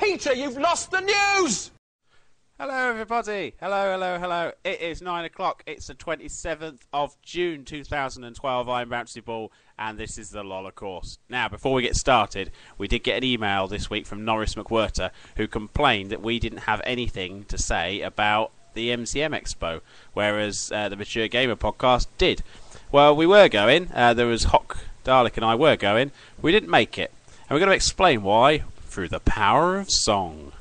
Peter, you've lost the news! Hello everybody, hello. It is 9 o'clock, it's the 27th of June 2012, I'm Bouncybhall, and this is the Loller Course. Now, before we get started, we did get an email this week from Norris McWhirter, who complained that we didn't have anything to say about the MCM Expo, whereas the Mature Gamer podcast did. Well, we were going, there was Hock, Dalek and I were going, we didn't make it, and we're going to explain why through the power of song.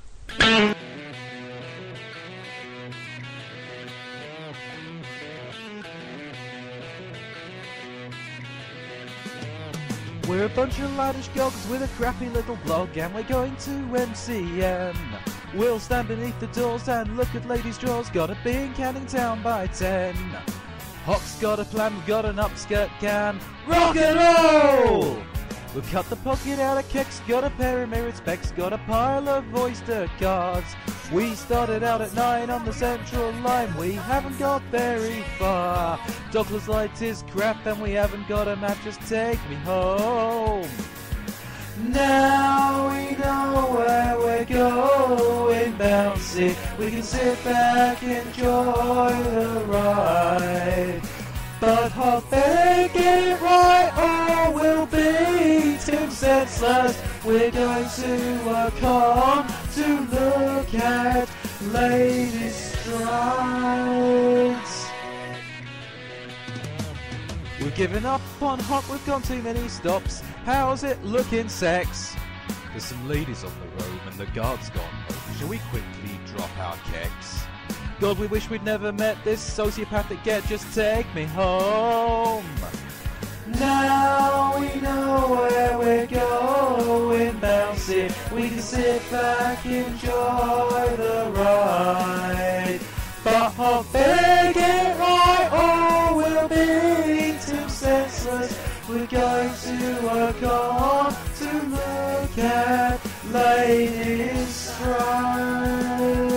We're a bunch of laddish gogs with a crappy little blog, and we're going to MCM. We'll stand beneath the doors and look at ladies' drawers. Gotta be in Canning Town by 10. Hock's got a plan, we've got an upskirt can. Rock and roll! We'll cut the pocket out of kicks, got a pair of mirrored specs, got a pile of Oyster cards. We started out at 9 on the central line, we haven't got very far. Douglas Light is crap and we haven't got a map, just take me home. Now we know where we're going, bouncy. We can sit back, enjoy the ride. But Hock better get it right or we'll beat him senseless. We're going to work on to look at ladies' strides. We've given up on Hock, we've gone too many stops. How's it looking, sex? There's some ladies on the road and the guard's gone home. Shall we quickly drop our kecks? God, we wish we'd never met this sociopathic get. Just take me home. Now we know where we're going, bouncy. We can sit back, enjoy the ride. But Hock better get right or we'll beat him senseless. We're going to work on to look at ladies' strides.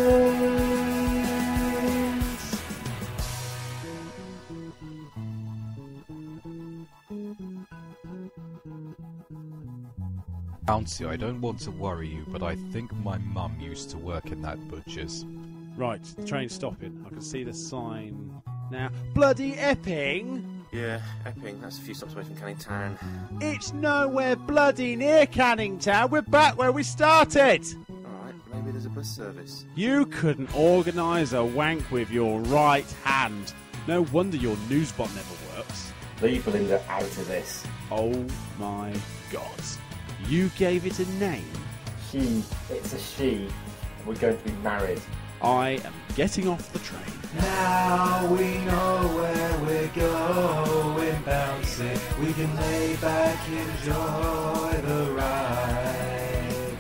Bouncy, I don't want to worry you, but I think my mum used to work in that butcher's. Right, the train's stopping. I can see the sign now. Bloody Epping! Yeah, Epping, that's a few stops away from Canning Town. It's nowhere bloody near Canning Town. We're back where we started! Alright, maybe there's a bus service. You couldn't organise a wank with your right hand. No wonder your newsbot never works. Leave Belinda out of this. Oh my god. You gave it a name? It's a she. We're going to be married. I am getting off the train. Now we know where we're going, bouncy. We can lay back, enjoy the ride.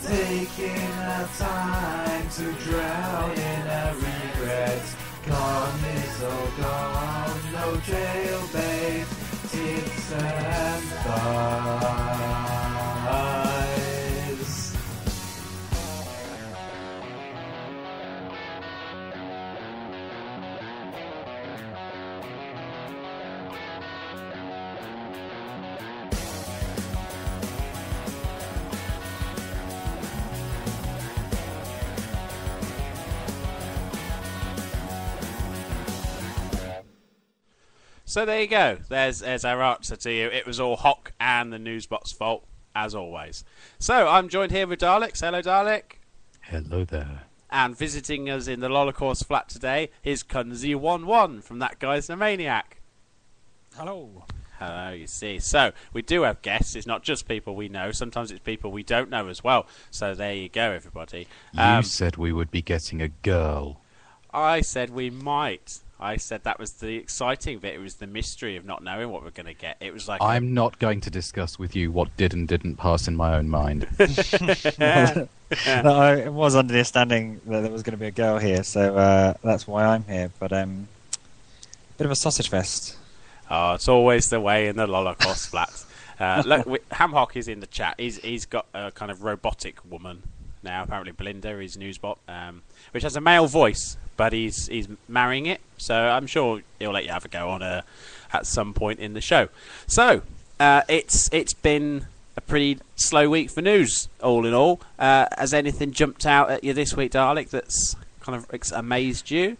Taking our time to drown in our regrets. Con is all gone, no jailbait, tips and thighs. So there you go. There's our answer to you. It was all Hock and the newsbot's fault, as always. So I'm joined here with Dalek. Hello, Dalek. Hello there. And visiting us in the Loller Course flat today is Kun-Zee-Wan-Wan from That Guy's the Maniac. Hello. Hello, you see. So we do have guests. It's not just people we know. Sometimes it's people we don't know as well. So there you go, everybody. You said we would be getting a girl. I said we might. I said that was the exciting bit. It was the mystery of not knowing what we're going to get. It was like I'm not going to discuss with you what did and didn't pass in my own mind. No, I was under the understanding that there was going to be a girl here, so that's why I'm here. But bit of a sausage fest. Oh, it's always the way in the Loller Course flats. Look, Hamhock is in the chat. He's got a kind of robotic woman now. Apparently, Belinda, his newsbot, which has a male voice, but he's marrying it. So I'm sure he'll let you have a go on her at some point in the show. So it's been a pretty slow week for news, all in all. Has anything jumped out at you this week, Dalek, that's kind of amazed you?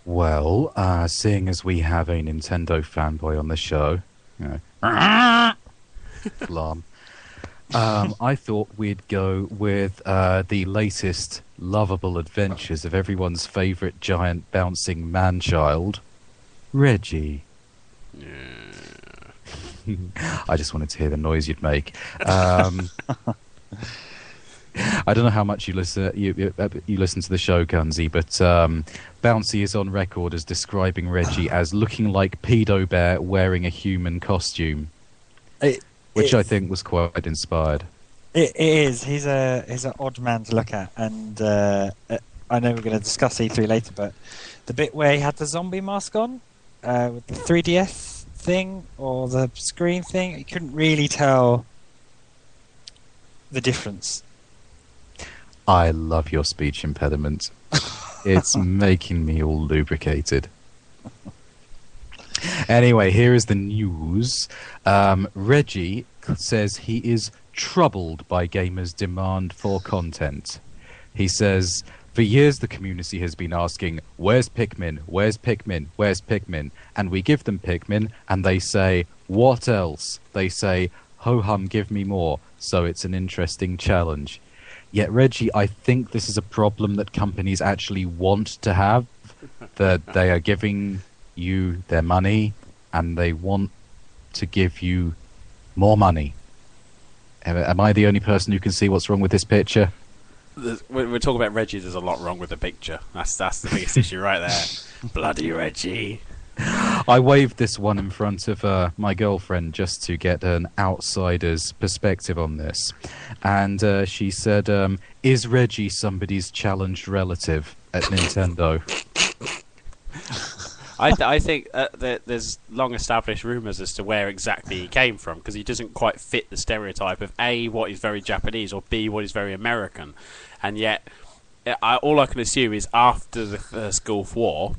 Well, seeing as we have a Nintendo fanboy on the show, alarm. I thought we'd go with the latest lovable adventures of everyone's favourite giant bouncing man-child, Reggie. I just wanted to hear the noise you'd make. I don't know how much you listen. You listen to the show, Kun-Zee, but Bouncy is on record as describing Reggie as looking like Pedo Bear wearing a human costume, which I think was quite inspired. It is. He's an odd man to look at, and I know we're going to discuss E3 later, but the bit where he had the zombie mask on with the 3DS thing or the screen thing, you couldn't really tell the difference. I love your speech impediment. It's making me all lubricated. Anyway, here is the news. Reggie says he is troubled by gamers' demand for content. He says, for years the community has been asking, where's Pikmin? Where's Pikmin? Where's Pikmin? And we give them Pikmin, and they say, what else? They say, ho-hum, give me more. So it's an interesting challenge. Yet, Reggie, I think this is a problem that companies actually want to have, that they are giving you their money, and they want to give you more money. Am I the only person who can see what's wrong with this picture? We're talking about Reggie, there's a lot wrong with the picture. That's the biggest issue right there. Bloody Reggie. I waved this one in front of my girlfriend just to get an outsider's perspective on this. And she said, is Reggie somebody's challenged relative at Nintendo? I think there's long-established rumours as to where exactly he came from, because he doesn't quite fit the stereotype of A, what is very Japanese, or B, what is very American. And yet, all I can assume is after the First Gulf War,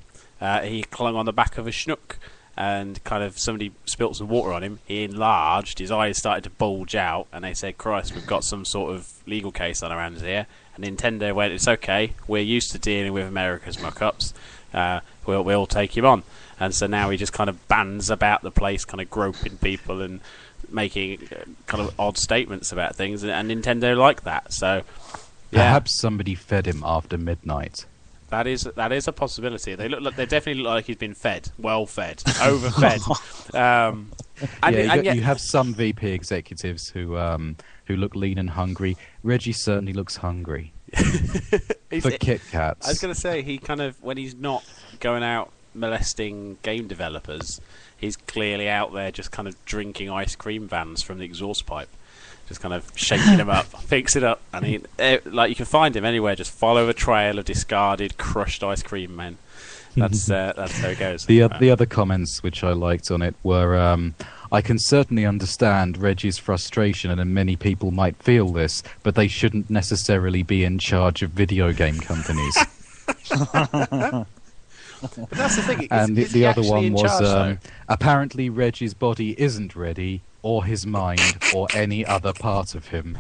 he clung on the back of a Schnook, and kind of somebody spilt some water on him. He enlarged, his eyes started to bulge out, and they said, Christ, we've got some sort of legal case on our hands here. And Nintendo went, it's okay, we're used to dealing with America's muck-ups. We'll take him on. And so now he just kind of bands about the place, kind of groping people and making kind of odd statements about things, and Nintendo like that. So yeah. Perhaps somebody fed him after midnight. That is a possibility. They definitely look like he's been fed, well fed, overfed. You have some VP executives who look lean and hungry. Reggie certainly looks hungry for Kit Kats. I was going to say, he kind of, when he's not going out molesting game developers, he's clearly out there just kind of drinking ice cream vans from the exhaust pipe. Just kind of shaking them up, fix it up, and you can find him anywhere. Just follow a trail of discarded, crushed ice cream men. That's how it goes. The other comments which I liked on it were, I can certainly understand Reggie's frustration, and many people might feel this, but they shouldn't necessarily be in charge of video game companies. But that's the thing. And the other one was, apparently Reggie's body isn't ready, or his mind, or any other part of him.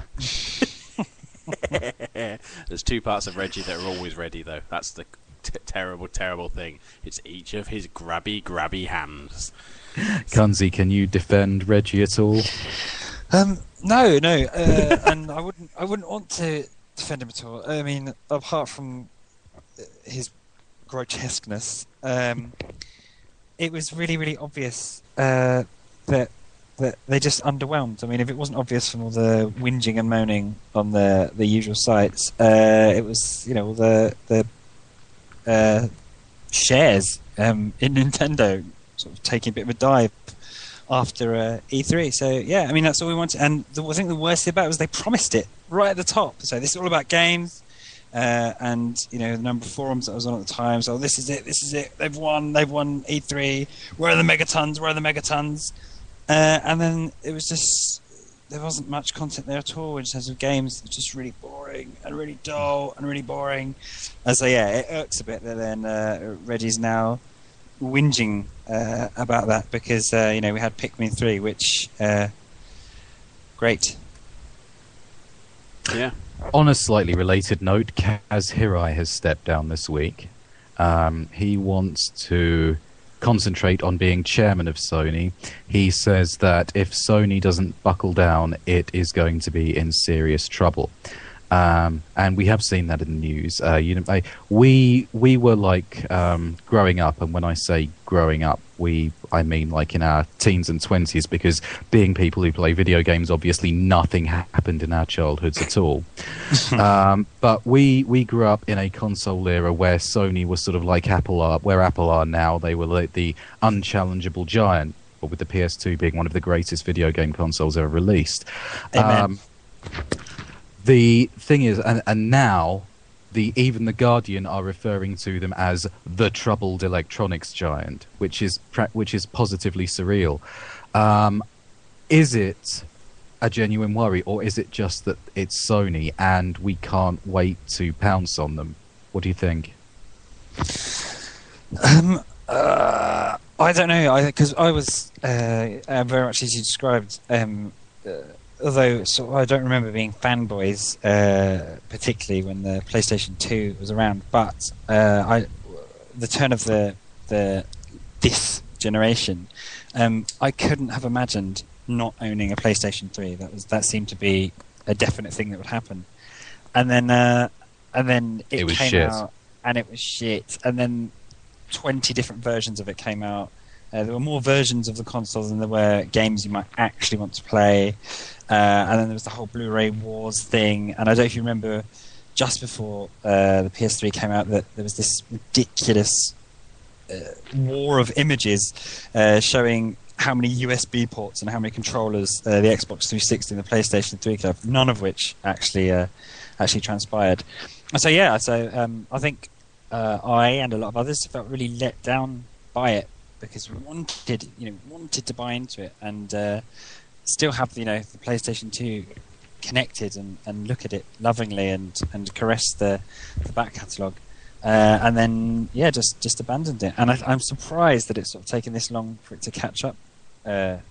There's two parts of Reggie that are always ready, though. That's the terrible, terrible thing. It's each of his grabby hands. Kun-Zee, can you defend Reggie at all? No, and I wouldn't want to defend him at all. I mean, apart from his grotesqueness, it was really, really obvious that they just underwhelmed. I mean, if it wasn't obvious from all the whinging and moaning on the usual sites, it was, all the shares in Nintendo sort of taking a bit of a dive after E3. So yeah, I mean, that's all we wanted. And I think the worst thing about it was they promised it right at the top. So this is all about games. And the number of forums that I was on at the time. So this is it. They've won E3. Where are the megatons? And then it was just, there wasn't much content there at all in terms of games. It was just really boring and really dull and really boring. And so yeah, it irks a bit that then Reggie's now whinging about that, because we had Pikmin 3, which great. Yeah. On a slightly related note, Kaz Hirai has stepped down this week. He wants to concentrate on being chairman of Sony. He says that if Sony doesn't buckle down, it is going to be in serious trouble. And we have seen that in the news. We were like growing up, and when I say growing up, I mean like in our teens and 20s, because being people who play video games, obviously nothing happened in our childhoods at all. But we grew up in a console era where Sony was sort of like Apple are, where Apple are now. They were like the unchallengeable giant, but with the PS2 being one of the greatest video game consoles ever released. Amen. The thing is, and now, even the Guardian are referring to them as the troubled electronics giant, which is positively surreal. Is it a genuine worry, or is it just that it's Sony and we can't wait to pounce on them? What do you think? I don't know, because I was very much as you described. Although I don't remember being fanboys, particularly when the PlayStation 2 was around. But the turn of this generation, I couldn't have imagined not owning a PlayStation 3. That seemed to be a definite thing that would happen. And then it came shit. out, and it was shit. And then 20 different versions of it came out. There were more versions of the console than there were games you might actually want to play. And then there was the whole Blu-ray Wars thing. And I don't know if you remember, just before the PS3 came out, that there was this ridiculous war of images showing how many USB ports and how many controllers the Xbox 360 and the PlayStation 3 could have, none of which actually transpired. And so, I think I and a lot of others felt really let down by it, because we wanted to buy into it and still have the PlayStation 2 connected and look at it lovingly and caress the back catalogue, and then just abandoned it. And I'm surprised that it's sort of taken this long for it to catch up to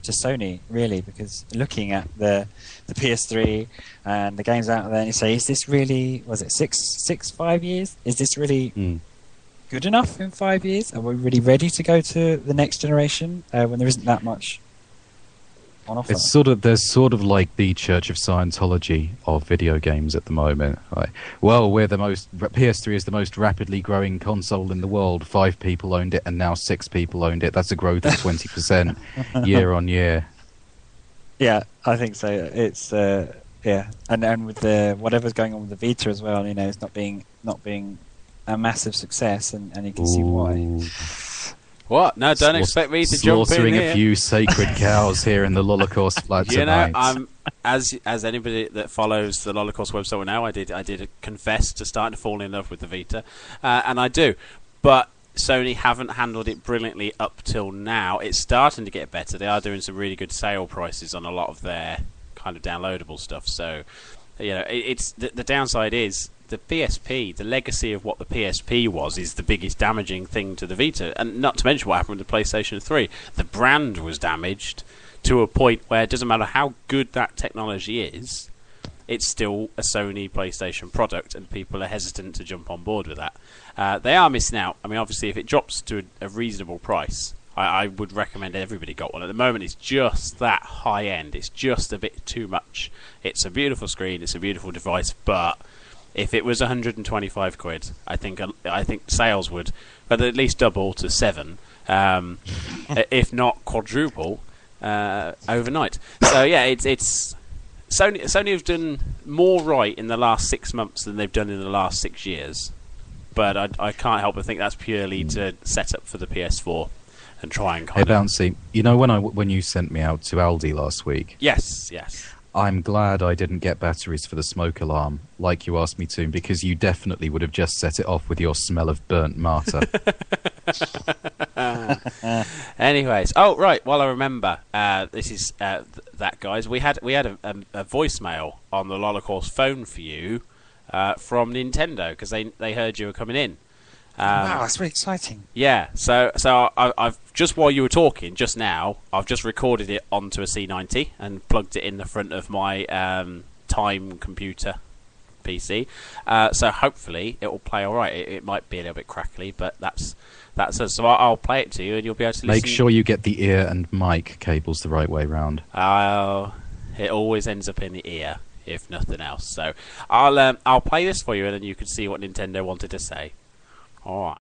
Sony, really, because looking at the PS3 and the games out there, and you say, is this really, was it 5 years? Is this really good enough in 5 years? Are we really ready to go to the next generation when there isn't that much on offer? There's sort of like the Church of Scientology of video games at the moment. Right? Well, PS3 is the most rapidly growing console in the world. 5 people owned it, and now 6 people owned it. That's a growth of 20% year on year. Yeah, I think so. It's and with the whatever's going on with the Vita as well, it's not being a massive success, and you can see why. What? No, don't expect me to jump in slaughtering here. a few sacred cows here in the Lolacourse flat tonight. I'm as anybody that follows the Lolacourse website will know, I did confess to starting to fall in love with the Vita, and I do, but Sony haven't handled it brilliantly up till now. It's starting to get better. They are doing some really good sale prices on a lot of their kind of downloadable stuff. So, it's the downside is the PSP, the legacy of what the PSP was, is the biggest damaging thing to the Vita. And not to mention what happened with the PlayStation 3. The brand was damaged to a point where it doesn't matter how good that technology is, it's still a Sony PlayStation product, and people are hesitant to jump on board with that. They are missing out. I mean, obviously, if it drops to a reasonable price, I would recommend everybody got one. At the moment, it's just that high end. It's just a bit too much. It's a beautiful screen, it's a beautiful device, but if it was 125 quid, I think sales would at least double to 7, if not quadruple overnight. So yeah, it's Sony have done more right in the last 6 months than they've done in the last 6 years. But I can't help but think that's purely to set up for the PS4 and try and kind Hey, of... Bouncy, when you sent me out to Aldi last week... Yes. I'm glad I didn't get batteries for the smoke alarm, like you asked me to, because you definitely would have just set it off with your smell of burnt martyr. Anyways, right. Well, I remember this is that, guys. We had a voicemail on the Lolacourse phone for you from Nintendo, because they heard you were coming in. Wow, that's really exciting. Yeah, so I've just while you were talking just now, I've just recorded it onto a C90 and plugged it in the front of my time computer PC. So hopefully it will play all right. It might be a little bit crackly, but that's us. So I'll play it to you, and you'll be able to listen. Make sure you get the ear and mic cables the right way round. It always ends up in the ear, if nothing else. So I'll play this for you, and then you can see what Nintendo wanted to say. All right.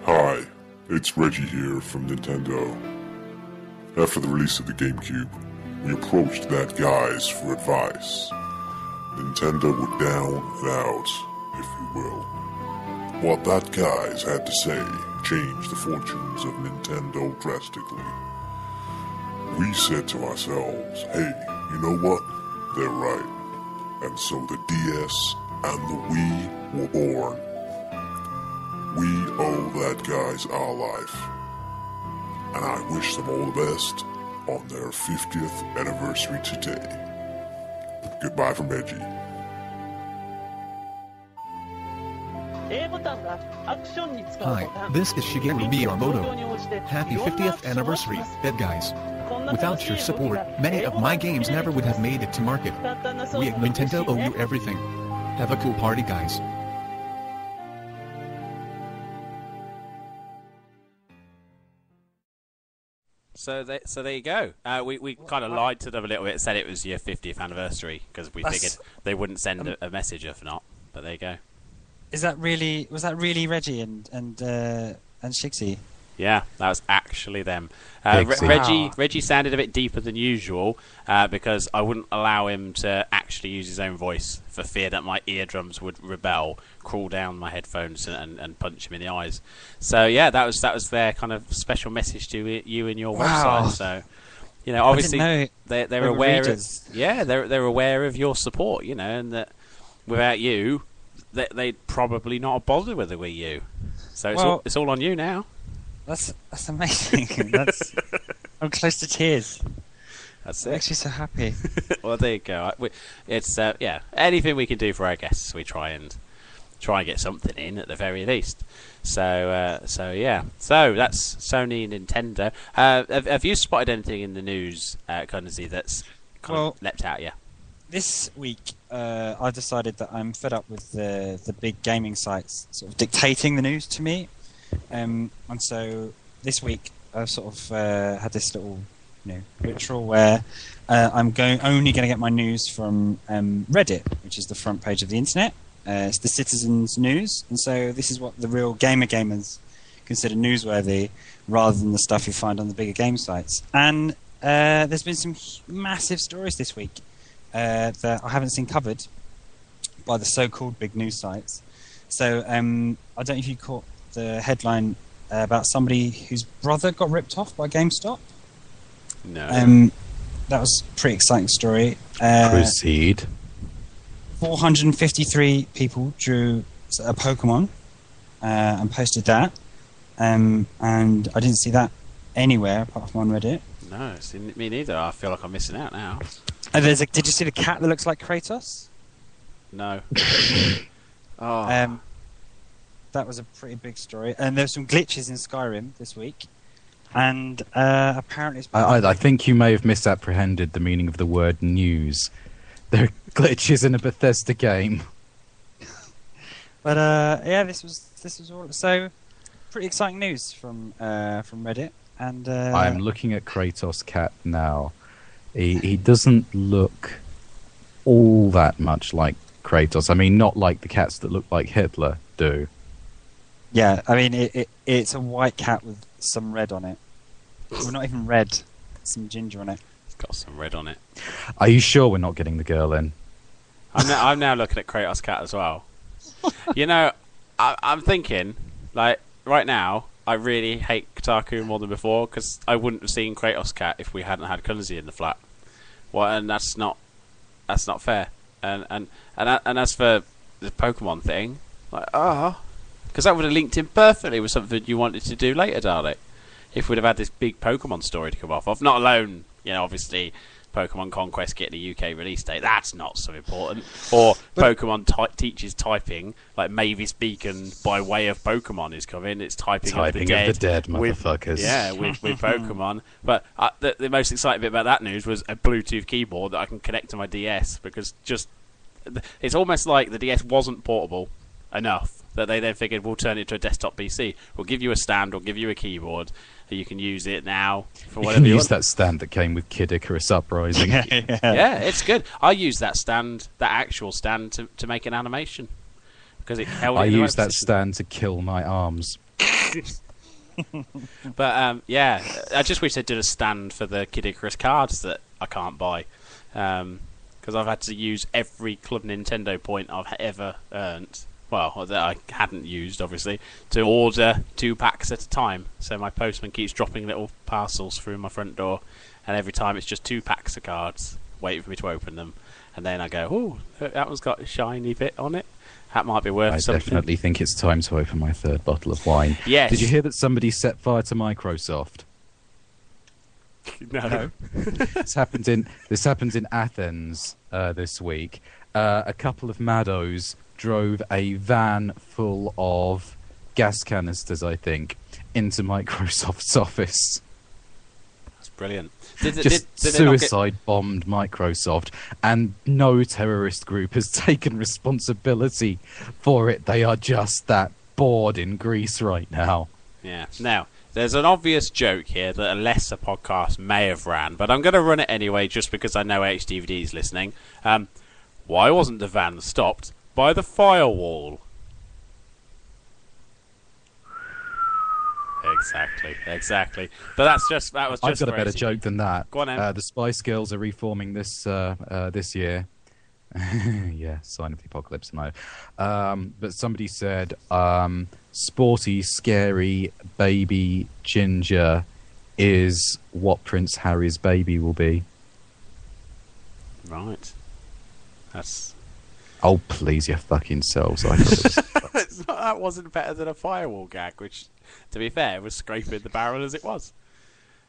Hi, it's Reggie here from Nintendo. After the release of the GameCube, we approached that guys for advice. Nintendo were down and out, if you will. What that guys had to say changed the fortunes of Nintendo drastically. We said to ourselves, hey, you know what? They're right. And so the DS and the Wii were born. We owe that guys our life. And I wish them all the best on their 50th anniversary today. Goodbye from Reggie. Hi, this is Shigeru Miyamoto. Happy 50th anniversary, Bad Guys. Without your support, many of my games never would have made it to market. We at Nintendo owe you everything. Have a cool party, guys. So there you go. We kind of lied to them a little bit, said it was your 50th anniversary because we figured they wouldn't send a message if not. But there you go. Was that really Reggie and Shigsy? Yeah, that was actually them. Wow. Reggie sounded a bit deeper than usual because I wouldn't allow him to actually use his own voice for fear that my eardrums would rebel, crawl down my headphones and punch him in the eyes. So yeah, that was their kind of special message to you and your website. So obviously they're aware. They're aware of your support. And that without you, they'd probably not have bothered with the Wii U. So it's all on you now. That's amazing. I'm close to tears. That's I'm it. actually so happy. Well, there you go. It's anything we can do for our guests, we try and get something in at the very least. So yeah. So that's Sony and Nintendo. Have you spotted anything in the news, Kun-Zee, that's kind of leapt out? Yeah. This week, I decided that I'm fed up with the big gaming sites sort of dictating the news to me. And so this week I've sort of had this little ritual where I'm only going to get my news from Reddit, which is the front page of the internet. It's the citizens' news, and so this is what the real gamers consider newsworthy, rather than the stuff you find on the bigger game sites. And there's been some massive stories this week that I haven't seen covered by the so-called big news sites. So I don't know if you caught the headline about somebody whose brother got ripped off by GameStop. No. That was a pretty exciting story. Proceed. 453 people drew a Pokemon and posted that. And I didn't see that anywhere apart from on Reddit. No, me neither. I feel like I'm missing out now. And did you see the cat that looks like Kratos? No. Oh. That was a pretty big story. And there's some glitches in Skyrim this week. And apparently it's I think you may have misapprehended the meaning of the word news. There are glitches in a Bethesda game. But yeah, this was all. So pretty exciting news from Reddit. And I'm looking at Kratos' cat now. He doesn't look all that much like Kratos. I mean, not like the cats that look like Hitler do. Yeah, I mean, it's a white cat with some red on it. Well, not even red, some ginger on it. It's got some red on it. Are you sure we're not getting the girl in? I'm now looking at Kratos' cat as well. I'm thinking, like, right now, I really hate Kotaku more than before because I wouldn't have seen Kratos' cat if we hadn't had Kun-Zee in the flat. And that's not fair. And as for the Pokemon thing, like, because that would have linked in perfectly with something you wanted to do later, Dalek. If we'd have had this big Pokemon story to come off of, not alone, obviously Pokemon Conquest getting a UK release date. That's not so important. Or Pokemon teaches typing, like Mavis Beacon by way of Pokemon is coming. It's typing of the dead motherfuckers. With Pokemon. But the most exciting bit about that news was a Bluetooth keyboard that I can connect to my DS, because it's almost like the DS wasn't portable enough that they then figured we'll turn it to a desktop PC. We'll give you a stand, we'll give you a keyboard, so you can use it now for whatever you want. Use that stand that came with Kid Icarus Uprising. Yeah, it's good. I use that actual stand to make an animation, because it held. I use that stand to kill my arms. But I just wish they did a stand for the Kid Icarus cards that I can't buy, because I've had to use every Club Nintendo point I've ever earned. Well, that I hadn't used, obviously, to order 2 packs at a time. So my postman keeps dropping little parcels through my front door, and every time it's just 2 packs of cards, waiting for me to open them. And then I go, oh, that one's got a shiny bit on it. That might be worth something. I definitely think it's time to open my 3rd bottle of wine. Yes. Did you hear that somebody set fire to Microsoft? No. This happened in Athens this week. A couple of maddos drove a van full of gas canisters, I think, into Microsoft's office. That's brilliant. Suicide bombed Microsoft, and no terrorist group has taken responsibility for it. They are just that bored in Greece right now. Yeah. Now, there's an obvious joke here that a lesser podcast may have ran, but I'm going to run it anyway just because I know HDVD is listening. Why wasn't the van stopped by the firewall? Exactly. But that was just. I've got crazy. A better joke than that. Go on, Em. The Spice Girls are reforming this year. Yeah, sign of the apocalypse. No, but somebody said, "Sporty, scary baby Ginger is what Prince Harry's baby will be." Right. That's. Oh, please, your fucking selves! I thought it was that wasn't better than a firewall gag, which, to be fair, was scraping the barrel as it was.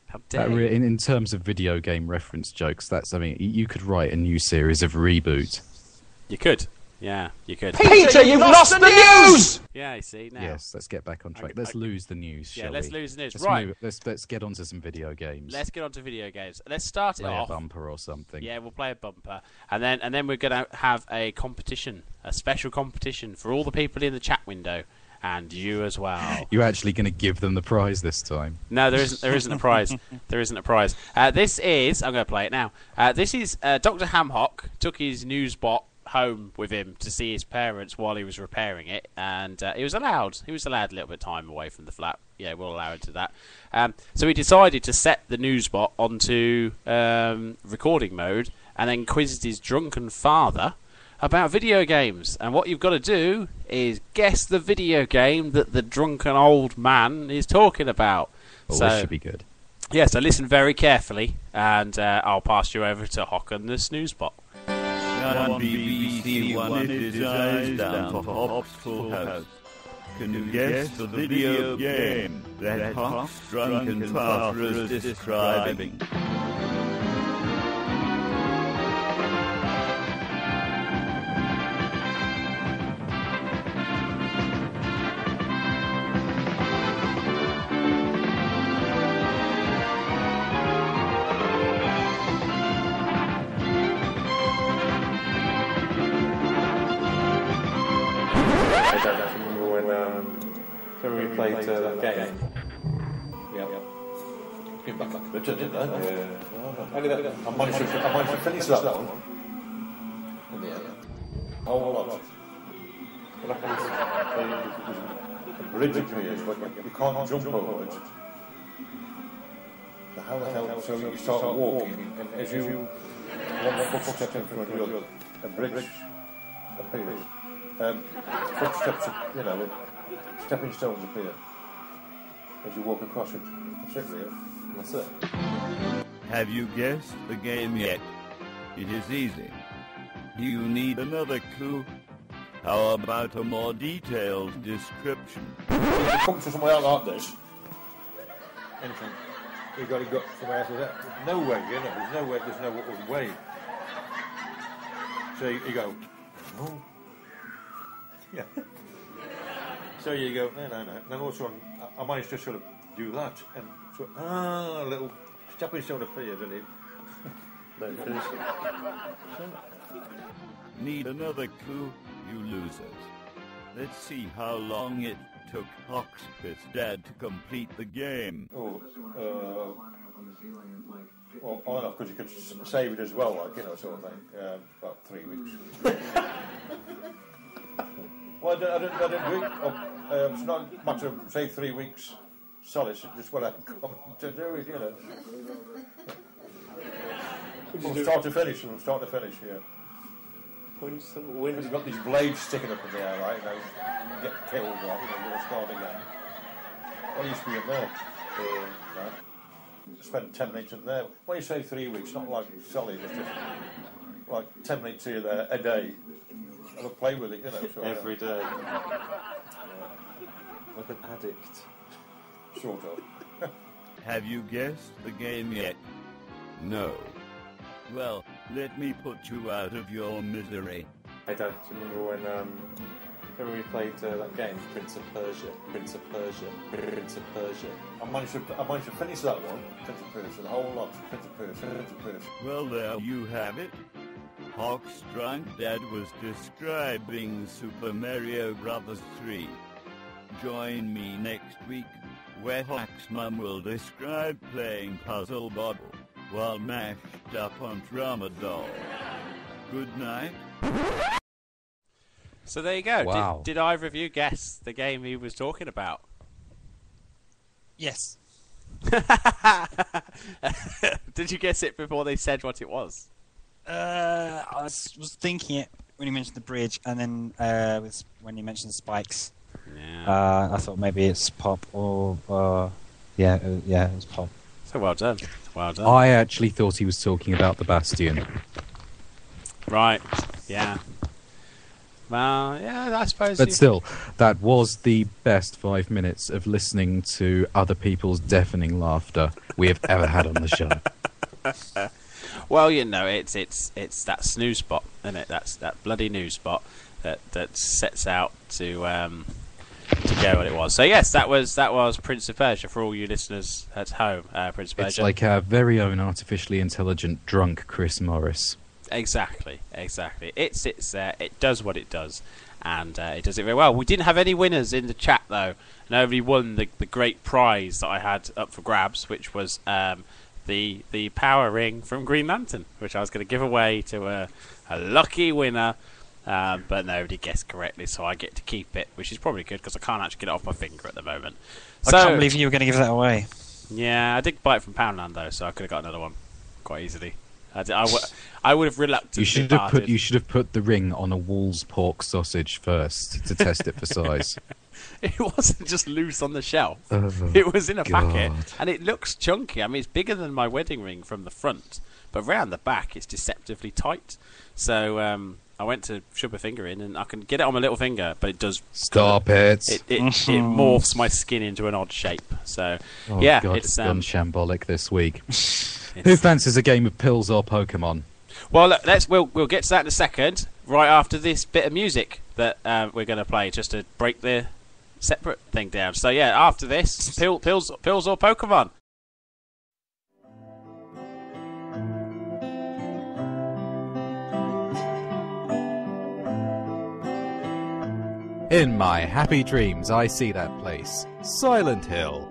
How dare you? In terms of video game reference jokes, you could write a new series of Reboot. You could. Yeah, you could. Peter, you've lost the news! Yeah, you see, now. Yes, let's get back on track. Let's lose the news, shall we? Yeah, let's lose the news. Right. Let's get on to some video games. Let's get on to video games. Let's start it off. Play a bumper or something. Yeah, we'll play a bumper. And then we're going to have a competition, a special competition for all the people in the chat window. And you as well. You're actually going to give them the prize this time? No, there isn't a prize. There isn't a prize. This is... I'm going to play it now. This is Dr. Hamhock took his Newsbot home with him to see his parents while he was repairing it, and he was allowed a little bit of time away from the flat. Yeah, we'll allow him to that. So he decided to set the Newsbot onto recording mode, and then quizzed his drunken father about video games. And what you've got to do is guess the video game that the drunken old man is talking about. Oh, this should be good. Yeah, so listen very carefully, and I'll pass you over to Hock and the Snoozebot. On BBC One, it is eyes down for Hop's Full House. Can you guess the video game that Hop's drunken father is describing? When we played that game. Yeah. Get back up. Richard did that. Yeah. I managed to finish that one. In the end. A whole lot. What happens? The bridge appears, but you can't jump over it. So how the hell? So you start walking, and as you one footstep in front of you, a bridge appears. Footsteps, stepping stones appear as you walk across it. That's it, really. That's it. Have you guessed the game yet? It is easy. Do you need another clue? How about a more detailed description? If you come to somewhere like this, anything, you got to go somewhere else with that. There's no way, you know. There's no other way. So you go, oh. Yeah. So you go, no. Then all of a sudden, I managed to sort of do that, and so, a little stepping stone appears, and it. Need another clue, you losers. Let's see how long it took Hawkspit's dad to complete the game. Well, because you could save it as well, like, you know, sort of thing. About 3 weeks. Well, I didn't do it. It's not a matter of, say, 3 weeks solid. It's just what I'm going to do it, you know. From start to finish, yeah. When you've got these blades sticking up in the air, right? You know, you get killed, right? You know, you're going to start again. Well, I used to be in there. Right? I spent 10 minutes in there. When you say 3 weeks, not like solid, it's just like 10 minutes here, there, a day. I'll play with it, you know. So, every day. Like an addict. Sort of. Have you guessed the game yet? No. Well, let me put you out of your misery. Hey Dad, do you remember when we played that game, Prince of Persia? I managed to finish that one, Prince of Persia, the whole lot, Prince of Persia. Well, there you have it. Hawk's drunk dad was describing Super Mario Bros. 3. Join me next week, where Hawk's mum will describe playing Puzzle Bobble while mashed up on Tramadol. Good night. So there you go. Wow. Did either of you guess the game he was talking about? Yes. Did you guess it before they said what it was? I was thinking it when you mentioned the bridge, and then when you mentioned the spikes. Yeah. I thought maybe it's pop or it was pop. So well done. I actually thought he was talking about the Bastion. Right. Yeah. Well, yeah, I suppose. But still, that was the best 5 minutes of listening to other people's deafening laughter we have ever had on the show. Well, you know, it's that snooze spot, isn't it? That's that bloody news spot that sets out to go what it was. So yes, that was Prince of Persia for all you listeners at home. Prince of Persia. It's like our very own artificially intelligent drunk Chris Morris. Exactly. It does what it does, and it does it very well. We didn't have any winners in the chat though. Nobody won the great prize that I had up for grabs, which was the power ring from Green Lantern, which I was going to give away to a lucky winner. But nobody guessed correctly, so I get to keep it, which is probably good because I can't actually get it off my finger at the moment. I can't believe you were going to give that away. Yeah, I did buy it from Poundland though, so I could have got another one quite easily. I would have reluctantly. You should have put the ring on a Wool's pork sausage first to test it for size. It wasn't just loose on the shelf. It was in a packet, and it looks chunky. I mean, it's bigger than my wedding ring from the front, but round the back, it's deceptively tight. So I went to shove my finger in, and I can get it on my little finger, but it does. Stop it! It morphs my skin into an odd shape. So yeah, God, it's done shambolic this week. Who fancies a game of pills or Pokemon? Well, look, we'll get to that in a second. Right after this bit of music that we're going to play, just to break the separate thing down. So yeah, after this, pills or Pokemon. In my happy dreams, I see that place, Silent Hill.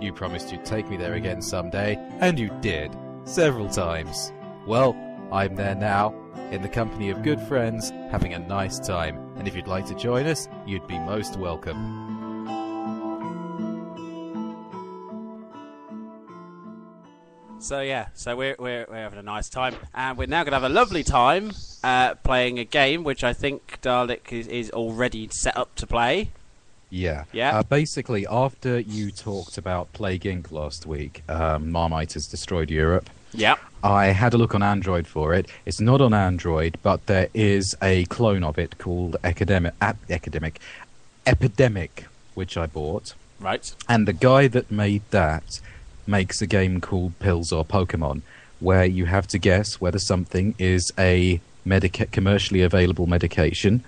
You promised you'd take me there again someday, and you did, several times. Well, I'm there now, in the company of good friends, having a nice time, and if you'd like to join us, you'd be most welcome. So yeah, we're having a nice time, and we're now going to have a lovely time playing a game which I think Dalek is already set up to play. Yeah. Basically, after you talked about Plague Inc. last week, Marmite has destroyed Europe. Yeah. I had a look on Android for it. It's not on Android, but there is a clone of it called Epidemic, which I bought. Right. And the guy that made that makes a game called Pills or Pokemon, where you have to guess whether something is a commercially available medication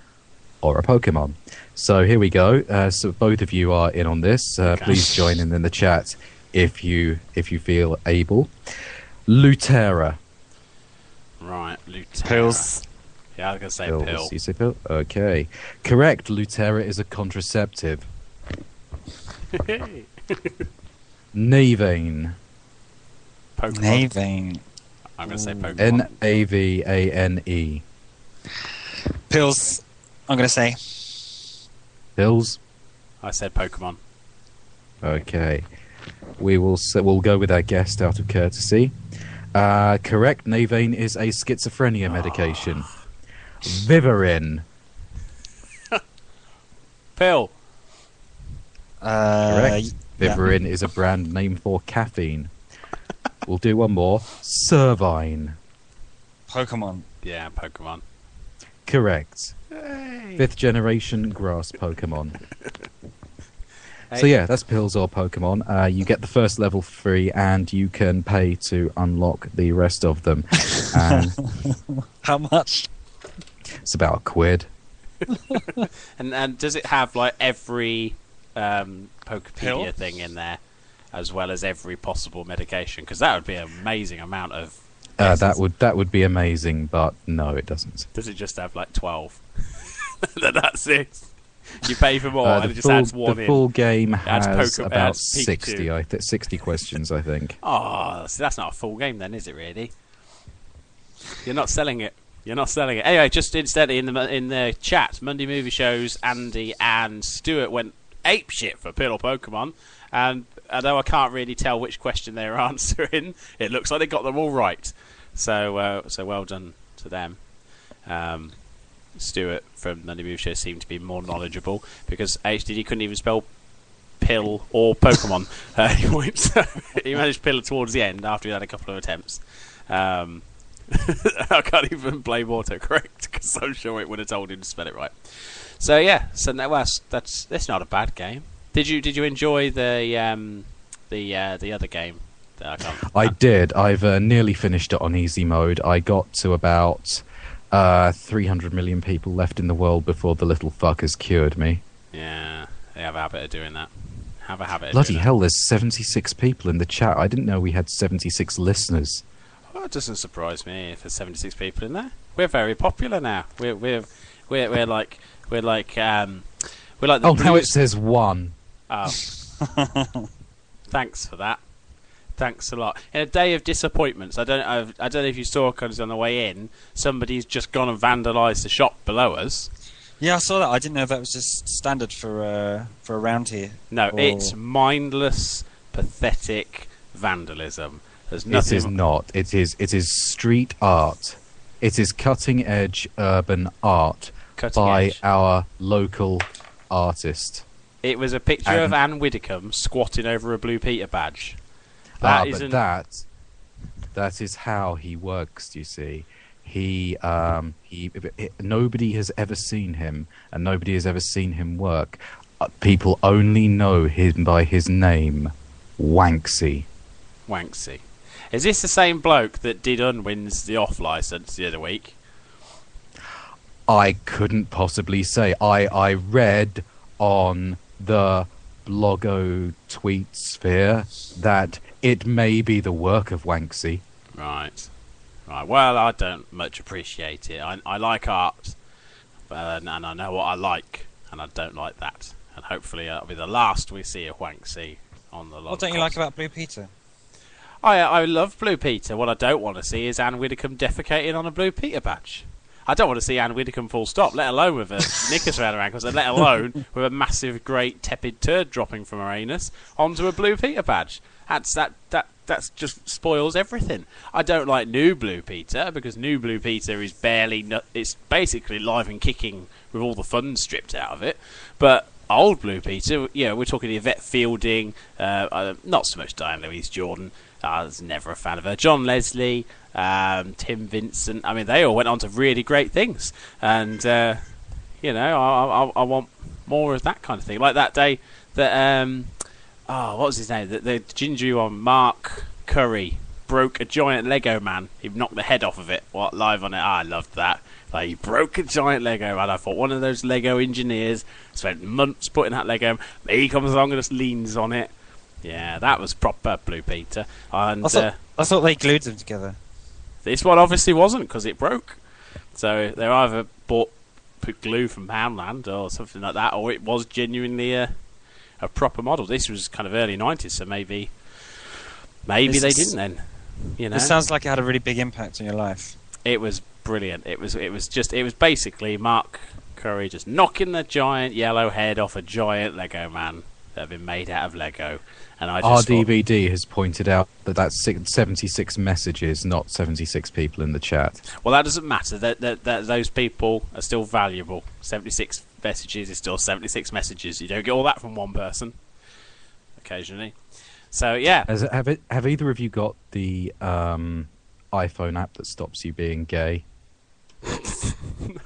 or a Pokemon. So here we go. So both of you are in on this. Please join in the chat if you feel able. Lutera. Right, Lutera. Pills. Yeah, I was going to say Pills. pill. You say pill? Okay. Correct. Lutera is a contraceptive. Navane. Pokemon. Navane. I'm going to say Pokemon. Navane. Pills. I'm going to say. Pills. I said Pokemon. Okay. We'll go with our guest out of courtesy. Correct. Navane is a schizophrenia medication. Vivarin. Pill. Correct. Vivarin is a brand name for caffeine. We'll do one more. Servine. Pokemon. Yeah, Pokemon. Correct. Hey. 5th generation grass Pokemon. Hey. So yeah, that's Pills or Pokemon. You get the first level free, and you can pay to unlock the rest of them. How much? It's about £1. And does it have like every Pokepedia thing in there, as well as every possible medication? Because that would be an amazing amount of. That would be amazing, but no, it doesn't. Does it just have like 12? That's it. You pay for more, and it just adds one in. The full game has about Pikachu. 60, 60 questions, I think. Oh, so that's not a full game then, is it? Really? You're not selling it. You're not selling it. Anyway, just instead in the chat, Monday Movie Shows, Andy and Stuart went apeshit for Pill or Pokemon, and although I can't really tell which question they're answering, it looks like they got them all right. So well done to them. Stuart from Monday Movie Show seemed to be more knowledgeable because HDD couldn't even spell pill or Pokemon. He managed pill towards the end after he had a couple of attempts. I can't even blame autocorrect because I'm sure it would have told him to spell it right. So yeah, so that's not a bad game. Did you enjoy the other game? I did. I've nearly finished it on easy mode. I got to about 300 million people left in the world before the little fuckers cured me. Yeah, they have a habit of doing that. Bloody hell, there's 76 people in the chat. I didn't know we had 76 listeners. Well, it doesn't surprise me if there's 76 people in there. We're very popular now. We're like the oh, now it says 1. Oh. Thanks for that. Thanks a lot. In a day of disappointments, I don't know if you saw because on the way in, somebody's just gone and vandalised the shop below us. Yeah, I saw that. I didn't know if that was just standard for around here. No, it's mindless, pathetic vandalism. There's nothing. It is not. It is street art. It is cutting edge urban art by our local artist. It was a picture of Anne Widdecombe squatting over a Blue Peter badge. That is how he works. You see, nobody has ever seen him, and nobody has ever seen him work. People only know him by his name, Wanksy. Wanksy. Is this the same bloke that did Unwin's The Off license the other week? I couldn't possibly say. I read on the Blogo tweet sphere that it may be the work of Wanksy. Right. Well, I don't much appreciate it. I like art, and I know what I like, and I don't like that. And hopefully that'll be the last we see of Wanksy on the. What don't you like about Blue Peter? I love Blue Peter. What I don't want to see is Anne Widdecombe defecating on a Blue Peter badge. I don't want to see Anne Widdecombe full stop, let alone with a knickers around her ankles, and let alone with a massive, great, tepid turd dropping from her anus onto a Blue Peter badge. That's just spoils everything. I don't like new Blue Peter because new Blue Peter is it's basically live and kicking with all the fun stripped out of it. But old Blue Peter, we're talking Yvette Fielding, not so much Diane Louise Jordan. I was never a fan of her. John Leslie, Tim Vincent. I mean, they all went on to really great things. And, I want more of that kind of thing. Like that day that what was his name? The gingery one, Mark Curry, broke a giant Lego man. He knocked the head off of it. Live on it. I loved that. Like, he broke a giant Lego man. I thought one of those Lego engineers spent months putting that Lego. He comes along and just leans on it. Yeah, that was proper Blue Peter. And I thought they glued them together. This one obviously wasn't, because it broke. So they either put glue from Poundland or something like that, or it was genuinely a proper model. This was kind of early 90s, so maybe they didn't then. You know, it sounds like it had a really big impact on your life. It was brilliant. It was basically Mark Curry just knocking the giant yellow head off a giant Lego man that had been made out of Lego. And I just RDVD has pointed out that that's 76 messages, not 76 people in the chat. Well, that doesn't matter. That those people are still valuable. 76 messages is still 76 messages. You don't get all that from one person. Occasionally. So, yeah. Have either of you got the iPhone app that stops you being gay? No.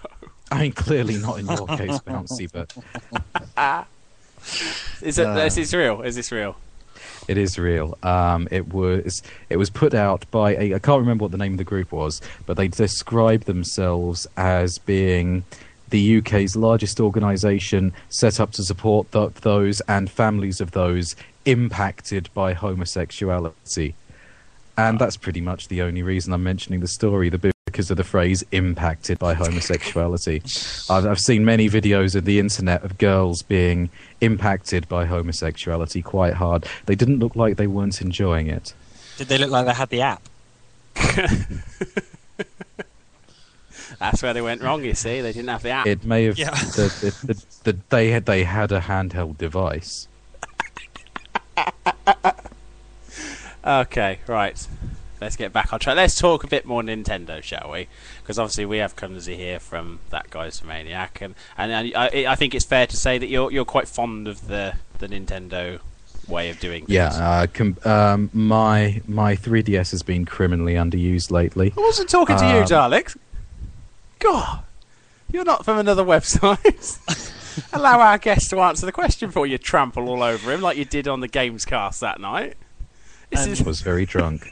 I mean, clearly not in your case, Bouncy, but... Is this real? Is this real? It is real. It was put out by I can't remember what the name of the group was, but they described themselves as being the UK's largest organisation set up to support those and families of those impacted by homosexuality. And that's pretty much the only reason I'm mentioning the story, because of the phrase impacted by homosexuality. I've seen many videos of the internet of girls being impacted by homosexuality quite hard. They didn't look like they weren't enjoying it. Did they look like they had the app? That's where they went wrong, you see. They didn't have the app. It may have... Yeah. They had a handheld device. Okay, right. Let's get back on track. Let's talk a bit more Nintendo, shall we? Because obviously we have Kun-Zee here from That Guy's Maniac, and I think it's fair to say that you're quite fond of the Nintendo way of doing things. Yeah, my 3DS has been criminally underused lately. I wasn't talking to you, Dalek. God, you're not from another website. Allow our guest to answer the question before you trample all over him like you did on the Gamescast that night. I was very drunk.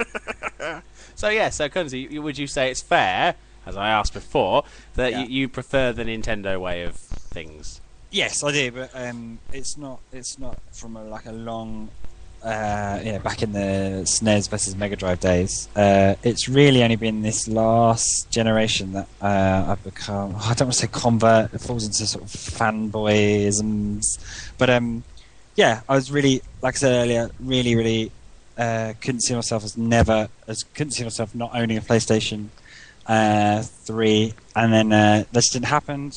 So Kun-Zee, would you say it's fair, as I asked before, that you prefer the Nintendo way of things? Yes, I do, but it's not from a long, back in the SNES versus Mega Drive days. It's really only been this last generation that I've become. I don't want to say convert. It falls into sort of fanboyisms, but I was really, like I said earlier, really. Couldn't see myself not owning a PlayStation 3, and then that just didn't happen,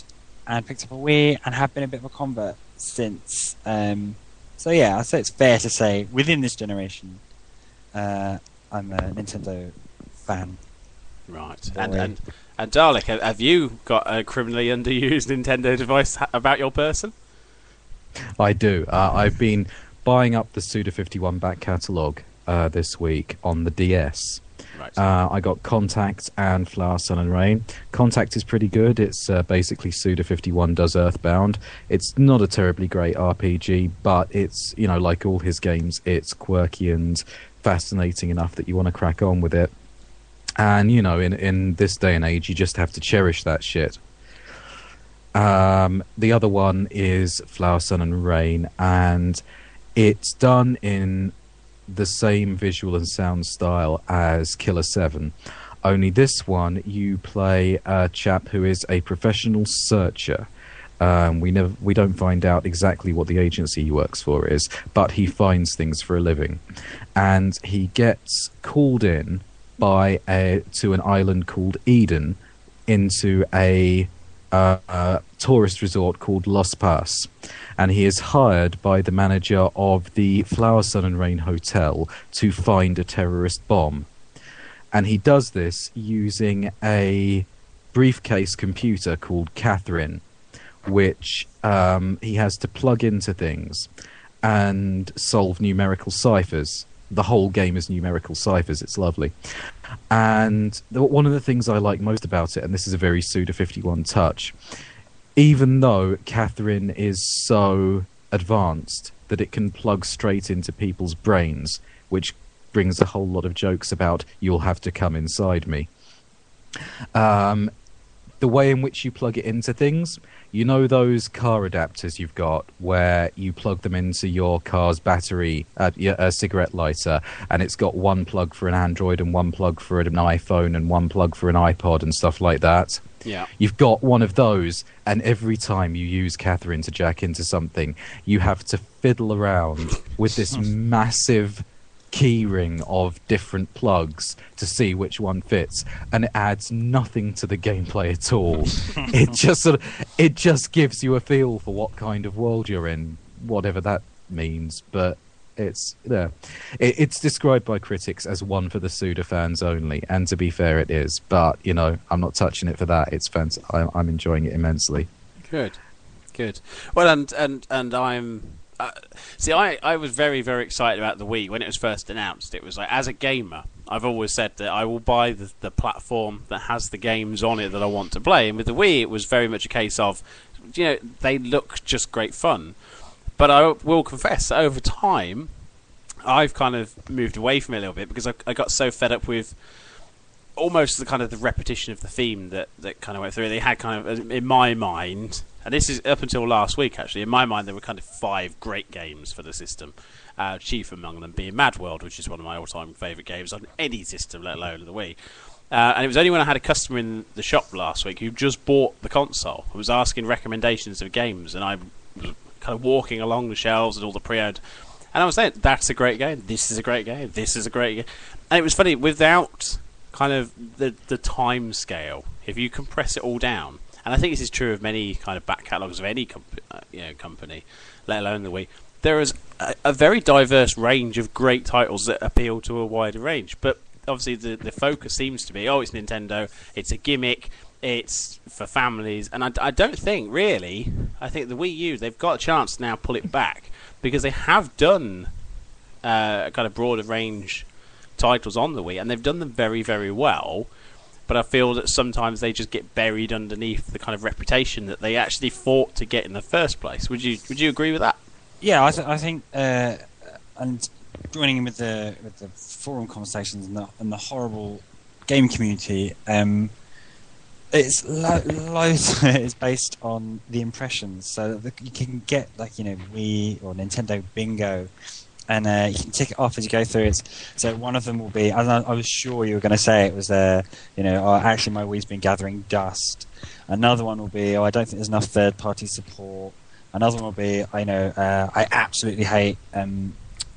and picked up a Wii and have been a bit of a convert since. So yeah, I'd say it's fair to say within this generation, I'm a Nintendo fan. Right, and Dalek, have you got a criminally underused Nintendo device about your person? I do. I've been buying up the Suda51 back catalogue this week on the DS. Right. I got Contact and Flower, Sun and Rain. Contact is pretty good. It's basically Suda51 does Earthbound. It's not a terribly great RPG, but it's, like all his games, it's quirky and fascinating enough that you want to crack on with it. And, in this day and age, you just have to cherish that shit. The other one is Flower, Sun and Rain, and it's done in the same visual and sound style as Killer 7. Only this one, you play a chap who is a professional searcher. We don't find out exactly what the agency he works for is, but he finds things for a living. And he gets called in to an island called Eden, into a tourist resort called Los Pas, and he is hired by the manager of the Flower, Sun and Rain Hotel to find a terrorist bomb. And he does this using a briefcase computer called Catherine, which he has to plug into things and solve numerical ciphers. The whole game is numerical ciphers. It's lovely. And one of the things I like most about it, and this is a very Suda51 touch, even though Catherine is so advanced that it can plug straight into people's brains, which brings a whole lot of jokes about "you'll have to come inside me." The way in which you plug it into things, you know those car adapters you've got where you plug them into your car's battery, a cigarette lighter, and it's got one plug for an Android and one plug for an iPhone and one plug for an iPod and stuff like that. Yeah. You've got one of those, and every time you use Catherine to jack into something, you have to fiddle around with this massive keyring of different plugs to see which one fits, and it adds nothing to the gameplay at all. It just gives you a feel for what kind of world you're in, whatever that means. But it's described by critics as one for the Suda fans only, and to be fair, it is. But I'm not touching it for that. It's I'm enjoying it immensely. Good. Well, and I'm. I was very, very excited about the Wii when it was first announced. It was like, as a gamer, I've always said that I will buy the platform that has the games on it that I want to play. And with the Wii, it was very much a case of, they look just great fun. But I will confess that over time, I've kind of moved away from it a little bit because I got so fed up with almost the repetition of the theme that kind of went through. They had kind of, in my mind, and this is up until last week actually, in my mind there were kind of 5 great games for the system, chief among them being Mad World, which is one of my all-time favourite games on any system, let alone the Wii. And it was only when I had a customer in the shop last week who just bought the console who was asking recommendations of games, and I was kind of walking along the shelves and all the pre-owned, and I was saying, that's a great game, this is a great game, this is a great game. And it was funny, without kind of the time scale, if you compress it all down, and I think this is true of many kind of back catalogues of any company, let alone the Wii, there is a very diverse range of great titles that appeal to a wider range. But obviously the focus seems to be, it's Nintendo, it's a gimmick, it's for families, and I don't think, really, I think the Wii U, they've got a chance to now pull it back, because they have done a kind of broader range titles on the Wii, and they've done them very, very well. But I feel that sometimes they just get buried underneath the kind of reputation that they actually fought to get in the first place. Would you agree with that? Yeah, I think, and joining in with the forum conversations and the horrible game community, it's loads of it is based on the impressions, so that you can get Wii or Nintendo Bingo. And you can tick it off as you go through it. So one of them will be, I was sure you were going to say it was, actually my Wii's been gathering dust. Another one will be, I don't think there's enough third-party support. Another one will be, I absolutely hate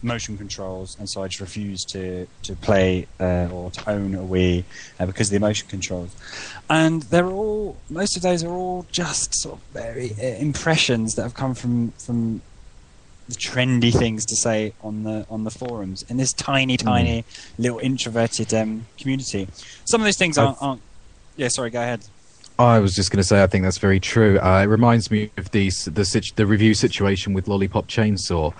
motion controls, and so I just refuse to play or to own a Wii because of the motion controls. And most of those are all just sort of very impressions that have come from the trendy things to say on the forums in this tiny little introverted community. Some of those things aren't. Yeah, sorry, go ahead. I was just going to say, I think that's very true. It reminds me of the review situation with Lollipop Chainsaw,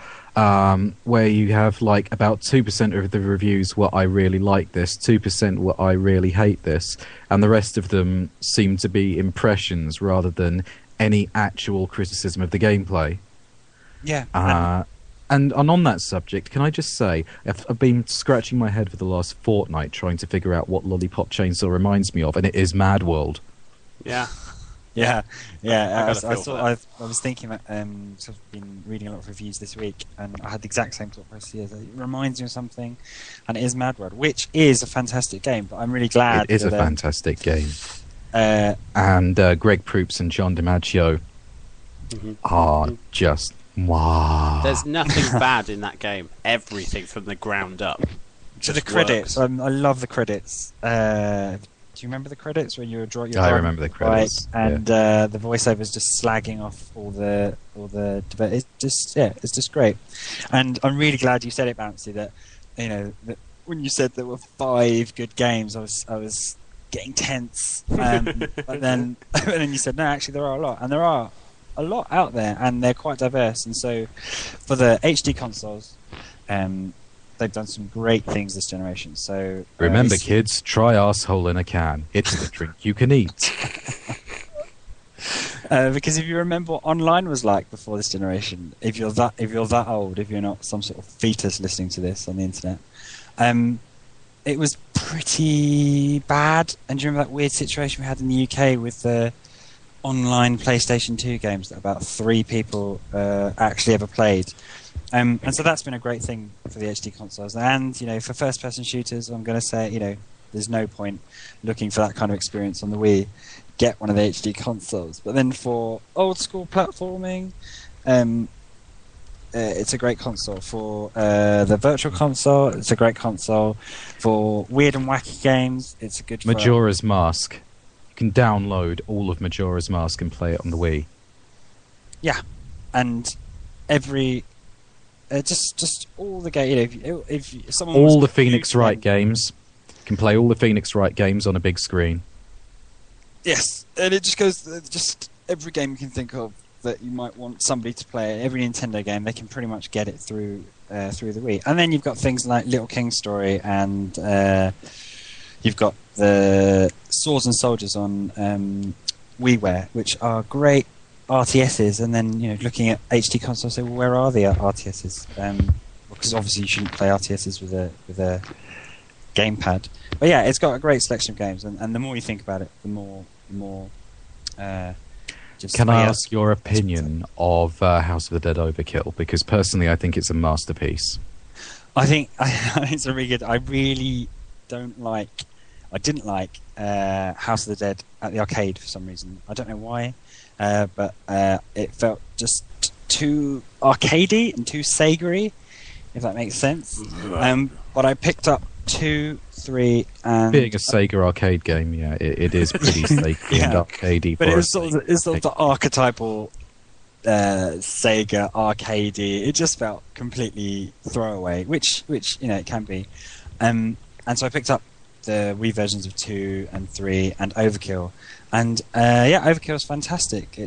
where you have about 2% of the reviews were I really like this, 2% were I really hate this, and the rest of them seem to be impressions rather than any actual criticism of the gameplay. Yeah. And on that subject, can I just say, I've been scratching my head for the last fortnight trying to figure out what Lollipop Chainsaw reminds me of, and it is Mad World. Yeah. Yeah. I was thinking that sort of been reading a lot of reviews this week, and I had the exact same thought process. It reminds me of something, and it is Mad World, which is a fantastic game. But I'm really glad it is a fantastic game. And Greg Proops and John DiMaggio are just. Wow. There's nothing bad in that game. Everything from the ground up. To the credits, I love the credits. Do you remember the credits when you were drawing? I remember the credits. Right, and the voiceover's just slagging off all the. It's just great. And I'm really glad you said it, Bouncy. That that when you said there were 5 good games, I was getting tense. But then you said no, actually there are a lot, and there are a lot out there, and they're quite diverse. And so for the HD consoles, they've done some great things this generation. So remember, kids, try Arsehole in a Can. It's the drink you can eat. Because if you remember what online was like before this generation, if you're that old, if you're not some sort of fetus listening to this on the internet, it was pretty bad. And do you remember that weird situation we had in the UK with the online PlayStation 2 games that about 3 people actually ever played? And so that's been a great thing for the HD consoles. And, for first-person shooters, I'm going to say, there's no point looking for that kind of experience on the Wii. Get one of the HD consoles. But then for old-school platforming, it's a great console. For the Virtual Console, it's a great console. For weird and wacky games, it's a good... Majora's Mask. You can download all of Majora's Mask and play it on the Wii. Yeah. And every... just all the games. If someone all the Phoenix Wright games. You can play all the Phoenix Wright games on a big screen. Yes, and it just goes... just every game you can think of that you might want somebody to play, every Nintendo game, they can pretty much get it through the Wii. And then you've got things like Little King's Story, and you've got the Swords and Soldiers on WiiWare, which are great RTSs. And then looking at HD consoles, say, well, where are the RTSs? Because obviously you shouldn't play RTSs with a gamepad. But yeah, it's got a great selection of games, and the more you think about it, the more. Can I ask your opinion of House of the Dead Overkill? Because personally, I think it's a masterpiece. I think it's a really good. I really don't like. I didn't like House of the Dead at the arcade for some reason. I don't know why, but it felt just too arcadey and too Sega-y, if that makes sense. But I picked up 2, 3, and... Being a Sega arcade game, yeah, it is pretty Sega and arcadey. But it's sort of the archetypal Sega arcadey. It just felt completely throwaway, which it can be. And so I picked up the Wii versions of 2 and 3 and Overkill. And Overkill is fantastic.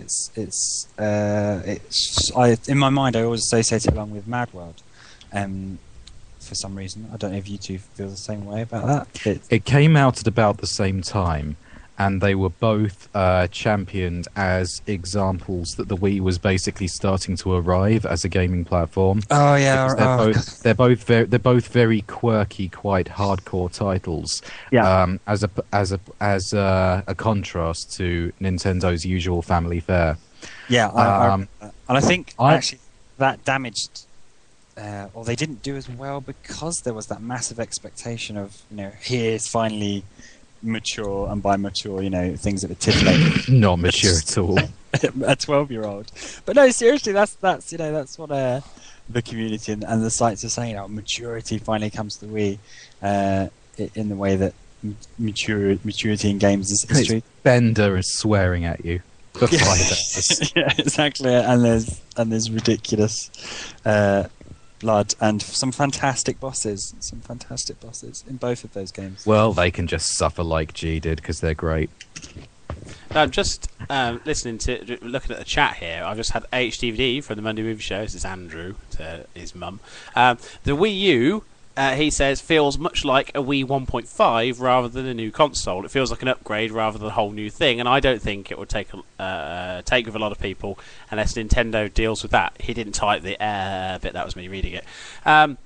In my mind, I always associate it along with Mad World. For some reason, I don't know if you two feel the same way about that. It came out at about the same time, and they were both championed as examples that the Wii was basically starting to arrive as a gaming platform. Oh yeah, they're both very quirky, quite hardcore titles. Yeah. As a contrast to Nintendo's usual family fare. Yeah, and I think actually that damaged. Or they didn't do as well because there was that massive expectation of, here's finally mature, and by mature, things that are titillating. Not mature at all. A 12-year-old. But no, seriously, that's what the community and the sites are saying. Maturity finally comes to the Wii in the way that maturity in games is treated. Bender is swearing at you. Yeah, exactly. And there's ridiculous. Blood and some fantastic bosses in both of those games. Well, they can just suffer like G did because they're great. I'm just looking at the chat here. I've just had HDVD from the Monday Movie Show. This is Andrew, his mum. The Wii U, he says, feels much like a Wii 1.5 rather than a new console. It feels like an upgrade rather than a whole new thing, and I don't think it would take with a lot of people unless Nintendo deals with that. He didn't type the bit, that was me reading it. I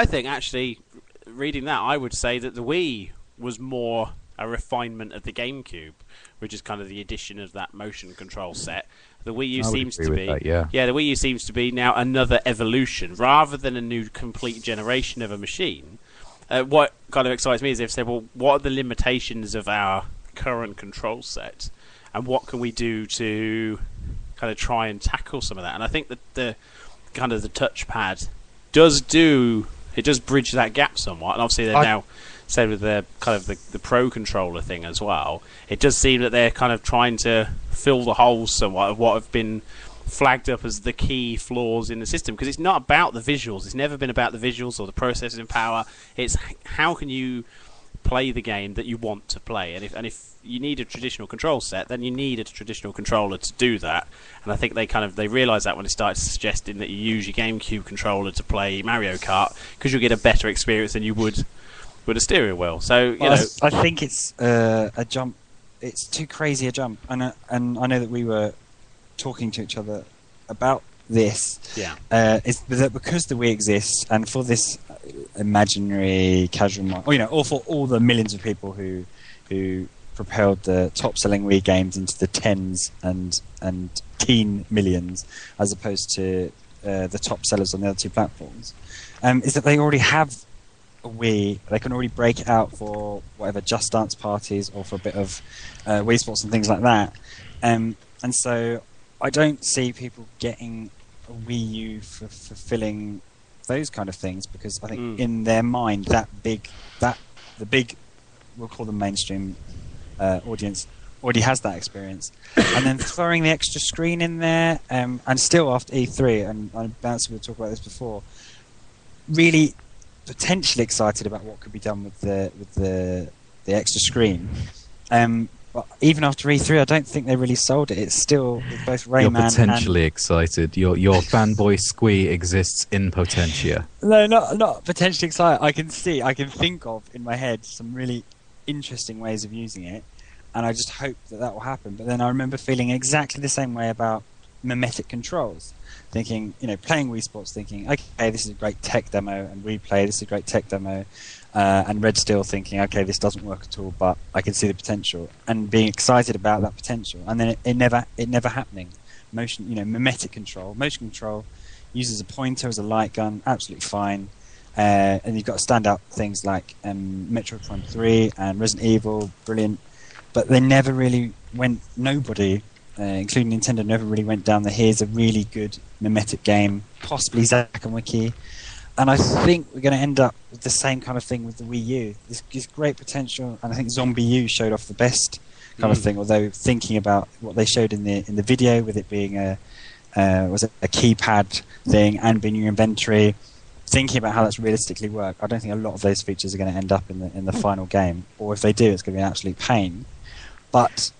think, actually, reading that, I would say that the Wii was more a refinement of the GameCube, which is kind of the addition of that motion control set. The Wii U seems to be, that, yeah, the Wii U seems to be now another evolution rather than a new complete generation of a machine. What kind of excites me is they've said, well, what are the limitations of our current control set, and what can we do to kind of try and tackle some of that? And I think that the touchpad does bridge that gap somewhat. And obviously they've now said with the kind of the Pro controller thing as well, it does seem that they're kind of trying to fill the holes somewhat of what have been flagged up as the key flaws in the system, because it's not about the visuals. It's never been about the visuals or the processing power. It's how can you play the game that you want to play, and if you need a traditional control set, then you need a traditional controller to do that. And I think they realised that when they started suggesting that you use your GameCube controller to play Mario Kart, because you'll get a better experience than you would with a steering wheel. So I think it's a jump it's too crazy a jump. And I know that we were talking to each other about this. Yeah. Is that because the Wii exists, and for this imaginary casual market, or for all the millions of people who propelled the top-selling Wii games into the tens and teen millions, as opposed to the top sellers on the other two platforms, is that they already have a Wii. They can already break it out for whatever Just Dance parties or for a bit of Wii Sports and things like that. And so I don't see people getting a Wii U for fulfilling those kind of things, because I think in their mind the big, we'll call them mainstream audience, already has that experience. And then throwing the extra screen in there, and still after E3, and Bouncy will talk about this before, really potentially excited about what could be done with the extra screen. But even after E3, I don't think they really sold it. It's still with both Rayman. You're potentially excited. Your fanboy squee exists in potentia. No, not potentially excited. I can think of in my head some really interesting ways of using it, and I just hope that will happen. But then I remember feeling exactly the same way about mimetic controls, thinking, playing Wii Sports, thinking, okay, this is a great tech demo, and Wii Play, this is a great tech demo, and Red Steel thinking, okay, this doesn't work at all, but I can see the potential, and being excited about that potential, and then it never happening. Mimetic control, motion control uses a pointer as a light gun, absolutely fine. And you've got standout things like Metroid Prime 3 and Resident Evil, brilliant. But they never really went, nobody, including Nintendo, never really went down here's a really good mimetic game, possibly Zack and Wiki. And I think we're going to end up with the same kind of thing with the Wii U. This gives great potential, and I think Zombie U showed off the best kind of thing, although thinking about what they showed in the video, with it being a keypad thing and being your inventory, thinking about how that's realistically work, I don't think a lot of those features are going to end up in the final game, or if they do, it's going to be an absolute pain. But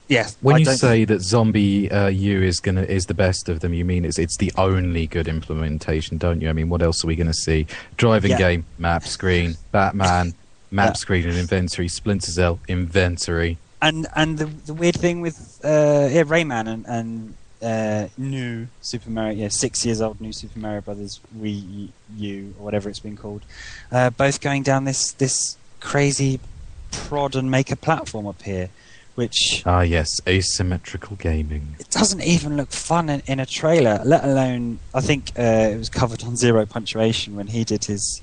yeah, when you say that Zombie U is the best of them, you mean it's the only good implementation, don't you? I mean, what else are we going to see? Driving game, map screen, Batman, map screen and inventory, Splinter Cell, inventory, and the weird thing with Rayman and new Super Mario, 6 years old new Super Mario Brothers Wii U, or whatever it's been called, both going down this crazy prod and make a platform up here, which yes, asymmetrical gaming. It doesn't even look fun in a trailer, let alone, I think it was covered on Zero Punctuation when he did his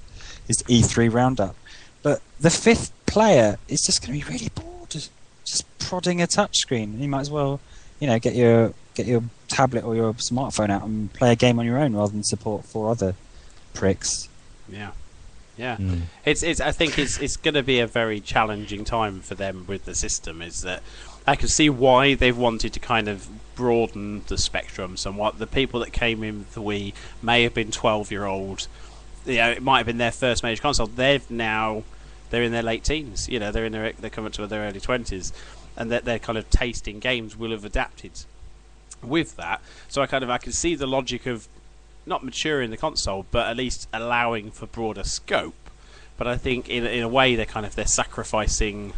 E3 roundup. But the fifth player is just going to be really bored, just prodding a touchscreen. You might as well, get your tablet or your smartphone out and play a game on your own rather than support 4 other pricks. Yeah. I think it's going to be a very challenging time for them with the system. Is that I can see why they've wanted to kind of broaden the spectrum somewhat. The people that came in with the Wii may have been 12-year-old. It might have been their first major console. They're in their late teens. They're coming to their early 20s, and they're kind of tasting games will have adapted with that. So I can see the logic of not maturing the console, but at least allowing for broader scope. But I think in a way they're sacrificing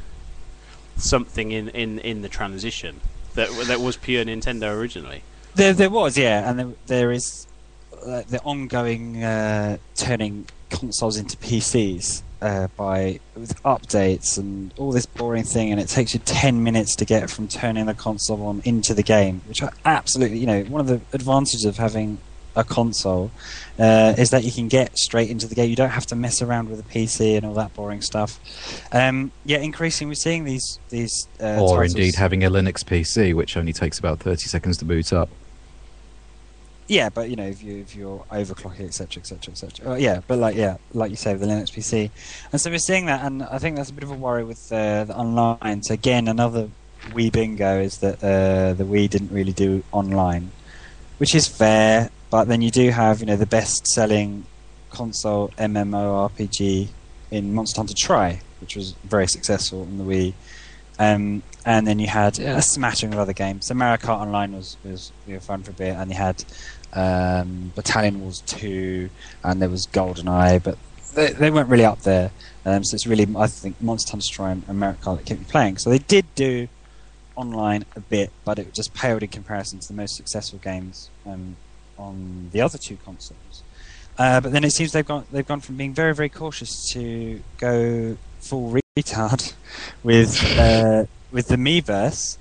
something in the transition that was pure Nintendo originally. There was, yeah, and there is the ongoing turning consoles into PCs with updates and all this boring thing, and it takes you 10 minutes to get from turning the console on into the game, which are absolutely, one of the advantages of having a console is that you can get straight into the game. You don't have to mess around with a PC and all that boring stuff. Increasingly we're seeing these or titles. Indeed having a Linux PC, which only takes about 30 seconds to boot up. Yeah, but if you're overclocking, etc. But like you say, with the Linux PC, and so we're seeing that, and I think that's a bit of a worry with the online. So again, another Wii bingo is that the Wii didn't really do online, which is fair. But then you do have the best-selling console MMORPG in Monster Hunter Tri, which was very successful on the Wii. And then you had a smattering of other games. So Mario Kart Online was fun for a bit, and you had Battalion Wars 2, and there was GoldenEye, but they weren't really up there. So it's really, I think, Monster Hunter Strike and Merit Card that kept me playing. So they did do online a bit, but it just paled in comparison to the most successful games on the other two consoles. But then it seems they've gone from being very, very cautious to go full retard with the Miiverse,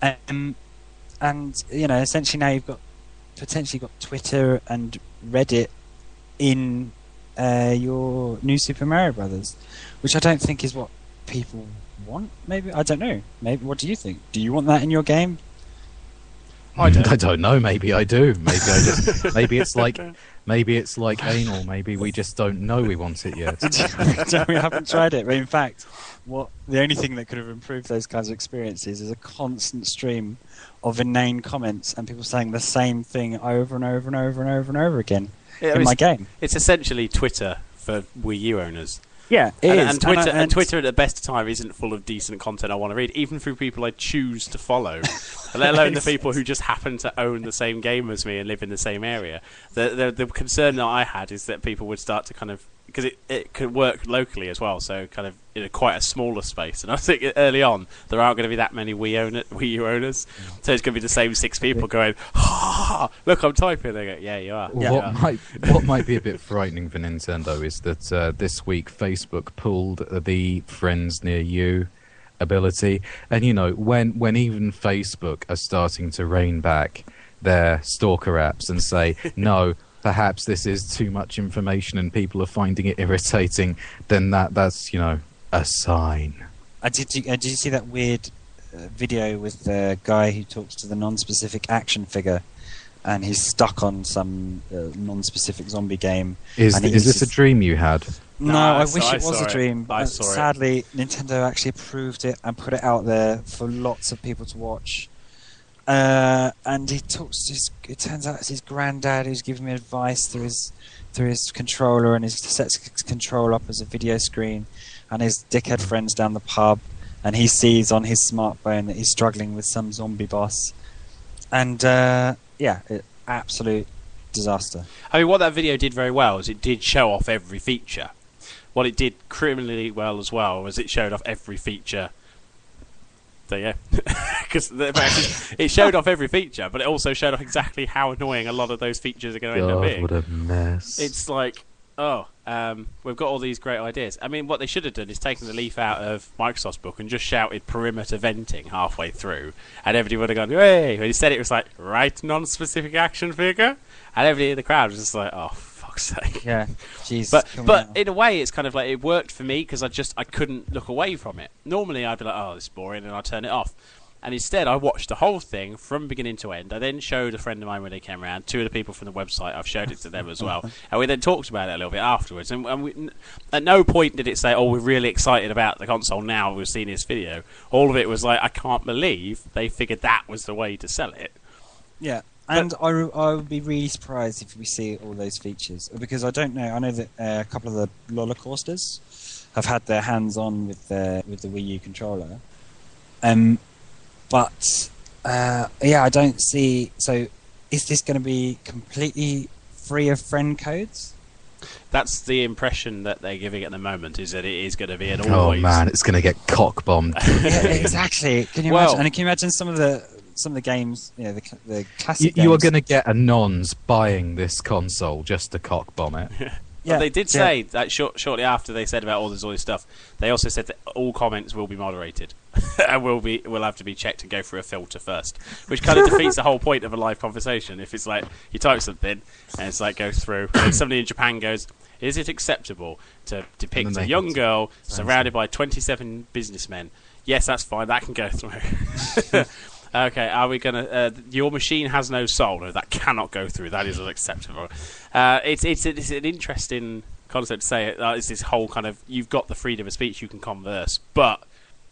and essentially now you've potentially got Twitter and Reddit in your new Super Mario Brothers, which I don't think is what people want. Maybe, I don't know. Maybe, what do you think? Do you want that in your game? I don't know. Maybe I do. Maybe I just. Maybe it's like anal. Maybe we just don't know we want it yet. We haven't tried it. But in fact, the only thing that could have improved those kinds of experiences is a constant stream of inane comments and people saying the same thing over and over and over and over and over again in my game. It's essentially Twitter for Wii U owners. Yeah, it is. And Twitter at the best time isn't full of decent content I want to read, even through people I choose to follow, let alone the people who just happen to own the same game as me and live in the same area. The concern that I had is that people would start to kind of, because it could work locally as well, so kind of in quite a smaller space. And I think early on there aren't going to be that many Wii U owners, so it's going to be the same 6 people going, look, I'm typing. They go, yeah, you are. What might be a bit frightening for Nintendo is that this week Facebook pulled the Friends Near You ability, and when even Facebook are starting to rein back their stalker apps and say no, perhaps this is too much information and people are finding it irritating, then that's a sign. Did you see that weird video with the guy who talks to the non-specific action figure, and he's stuck on some non-specific zombie game? Is this a dream you had? No, I wish it was a dream. Sadly, Nintendo actually approved it and put it out there for lots of people to watch. And he talks to it turns out it's his granddad who's giving me advice through his controller, and he sets his control up as a video screen, and his dickhead friends down the pub, and he sees on his smartphone that he's struggling with some zombie boss, and absolute disaster. I mean, what that video did very well is it did show off every feature. What it did criminally well as well was it showed off every feature. So yeah, because it showed off every feature, but it also showed off exactly how annoying a lot of those features are going to end up being. What a mess! It's like, we've got all these great ideas. I mean, what they should have done is taken the leaf out of Microsoft's book and just shouted perimeter venting halfway through, and everybody would have gone, hey! But instead it was like, right non-specific action figure, and everybody in the crowd was just like, oh, fuck's sake. Yeah, jeez. But in a way, it's kind of like, it worked for me because I couldn't look away from it. Normally I'd be like, oh, this is boring, and I'd turn it off. And instead, I watched the whole thing from beginning to end. I then showed a friend of mine when they came around, 2 of the people from the website. I've showed it to them as well. And we then talked about it a little bit afterwards. And at no point did it say, oh, we're really excited about the console now we've seen this video. All of it was like, I can't believe they figured that was the way to sell it. Yeah. And I would be really surprised if we see all those features. Because I don't know. I know that a couple of the roller coasters have had their hands on with the Wii U controller. But I don't see. So, is this going to be completely free of friend codes? That's the impression that they're giving at the moment. Is that it is going to be an Oh always. man, it's going to get cock bombed. Yeah, exactly. Can you imagine? And can you imagine some of the games? The classic. You are going to get anons buying this console just to cock bomb it. Well, they did say that shortly after they said about all this stuff, they also said that all comments will be moderated and will have to be checked and go through a filter first, which kind of defeats the whole point of a live conversation. If it's like you type something and it's like goes through, and somebody in Japan goes, "Is it acceptable to depict a young girl surrounded by 27 businessmen?" Yes, that's fine. That can go through. Okay, are we gonna? Your machine has no soul. No, that cannot go through. That is unacceptable. It's an interesting concept to say. It's this whole kind of you've got the freedom of speech, you can converse, but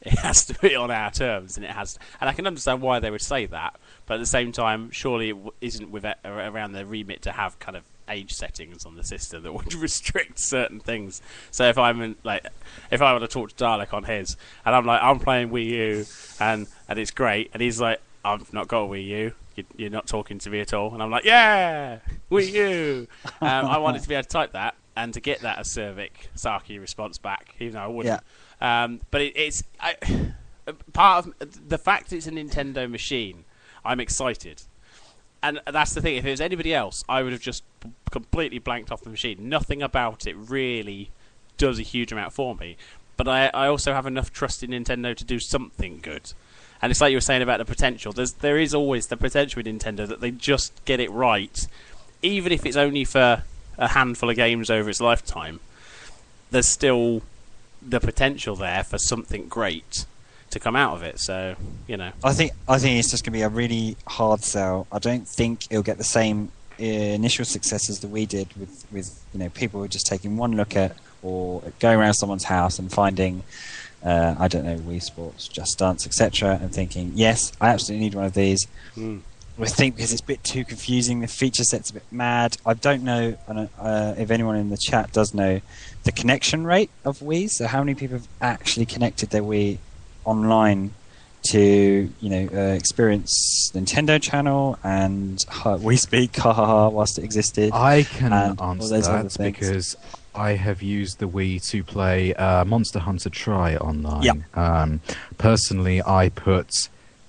it has to be on our terms, and it has. And I can understand why they would say that, but at the same time, surely it isn't around their remit to have kind of age settings on the system that would restrict certain things. So if I want to talk to Dalek on his, and I'm like, I'm playing Wii U, and it's great, and he's like, I've not got a Wii U, you're not talking to me at all, and I'm like, yeah, Wii U. I wanted to be able to type that, and to get that acerbic Saki response back, even though I wouldn't. But part of the fact it's a Nintendo machine, I'm excited. And that's the thing. If it was anybody else, I would have just completely blanked off the machine. Nothing about it really does a huge amount for me. But I also have enough trust in Nintendo to do something good. And it's like you were saying about the potential. There is always the potential with Nintendo that they just get it right. Even if it's only for a handful of games over its lifetime, there's still the potential there for something great to come out of it. So, I think it's just going to be a really hard sell. I don't think it'll get the same initial success as the Wii did with people who are just taking one look at or going around someone's house and finding I don't know, Wii Sports, Just Dance, etc., and thinking, yes, I absolutely need one of these. I think because it's a bit too confusing, the feature set's a bit mad. I don't know if anyone in the chat does know the connection rate of Wii. So how many people have actually connected their Wii online to experience Nintendo Channel and Wii Speak whilst it existed? I can answer that because I have used the Wii to play Monster Hunter Tri online. Yep. Personally, I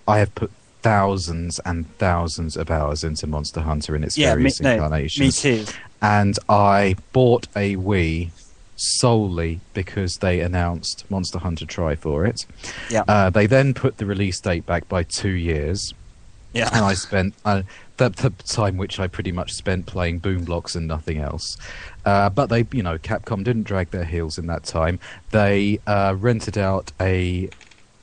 have put thousands and thousands of hours into Monster Hunter in its various incarnations. Me too. And I bought a Wii solely because they announced Monster Hunter Tri for it. Yeah. They then put the release date back by 2 years. Yeah. And I spent the time which I pretty much spent playing Boom Blocks and nothing else. But they, Capcom didn't drag their heels in that time. They rented out a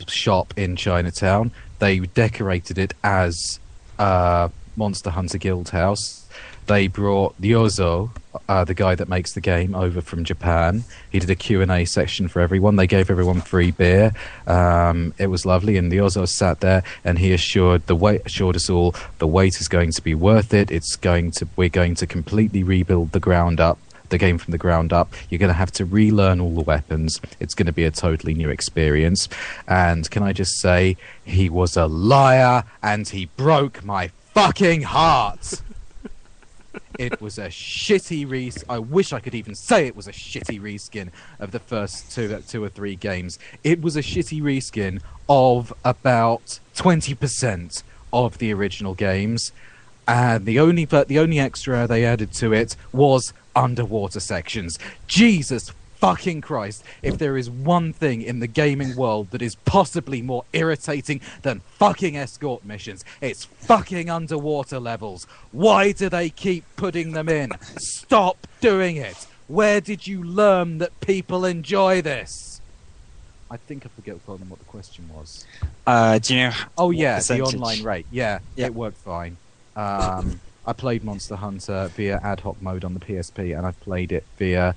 shop in Chinatown. They decorated it as Monster Hunter Guild House. They brought Yozo, the guy that makes the game, over from Japan. He did a Q&A section for everyone. They gave everyone free beer. It was lovely, and Yozo sat there and he assured us all the wait is going to be worth it. We're going to completely rebuild the game from the ground up. You're going to have to relearn all the weapons. It's going to be a totally new experience. And can I just say, he was a liar and he broke my fucking heart. It was a shitty I wish I could even say it was a shitty reskin of the first two or three games. It was a shitty reskin of about 20% of the original games. And the only extra they added to it was underwater sections. Jesus fucking Christ, if there is one thing in the gaming world that is possibly more irritating than fucking escort missions, it's fucking underwater levels. Why do they keep putting them in? Stop doing it. Where did you learn that people enjoy this? I think I forget what the question was. Do you know? Oh yeah, the online rate. Yeah, it worked fine. I played Monster Hunter via ad hoc mode on the PSP, and I've played it via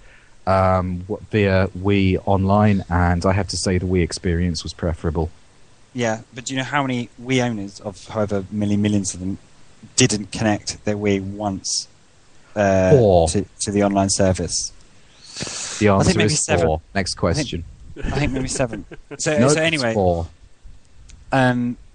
Wii online, and I have to say the Wii experience was preferable. Yeah, but do you know how many Wii owners, of however many millions of them, didn't connect their Wii once to the online service? The answer maybe is 7. 4. Next question. I think maybe 7. So anyway, 4.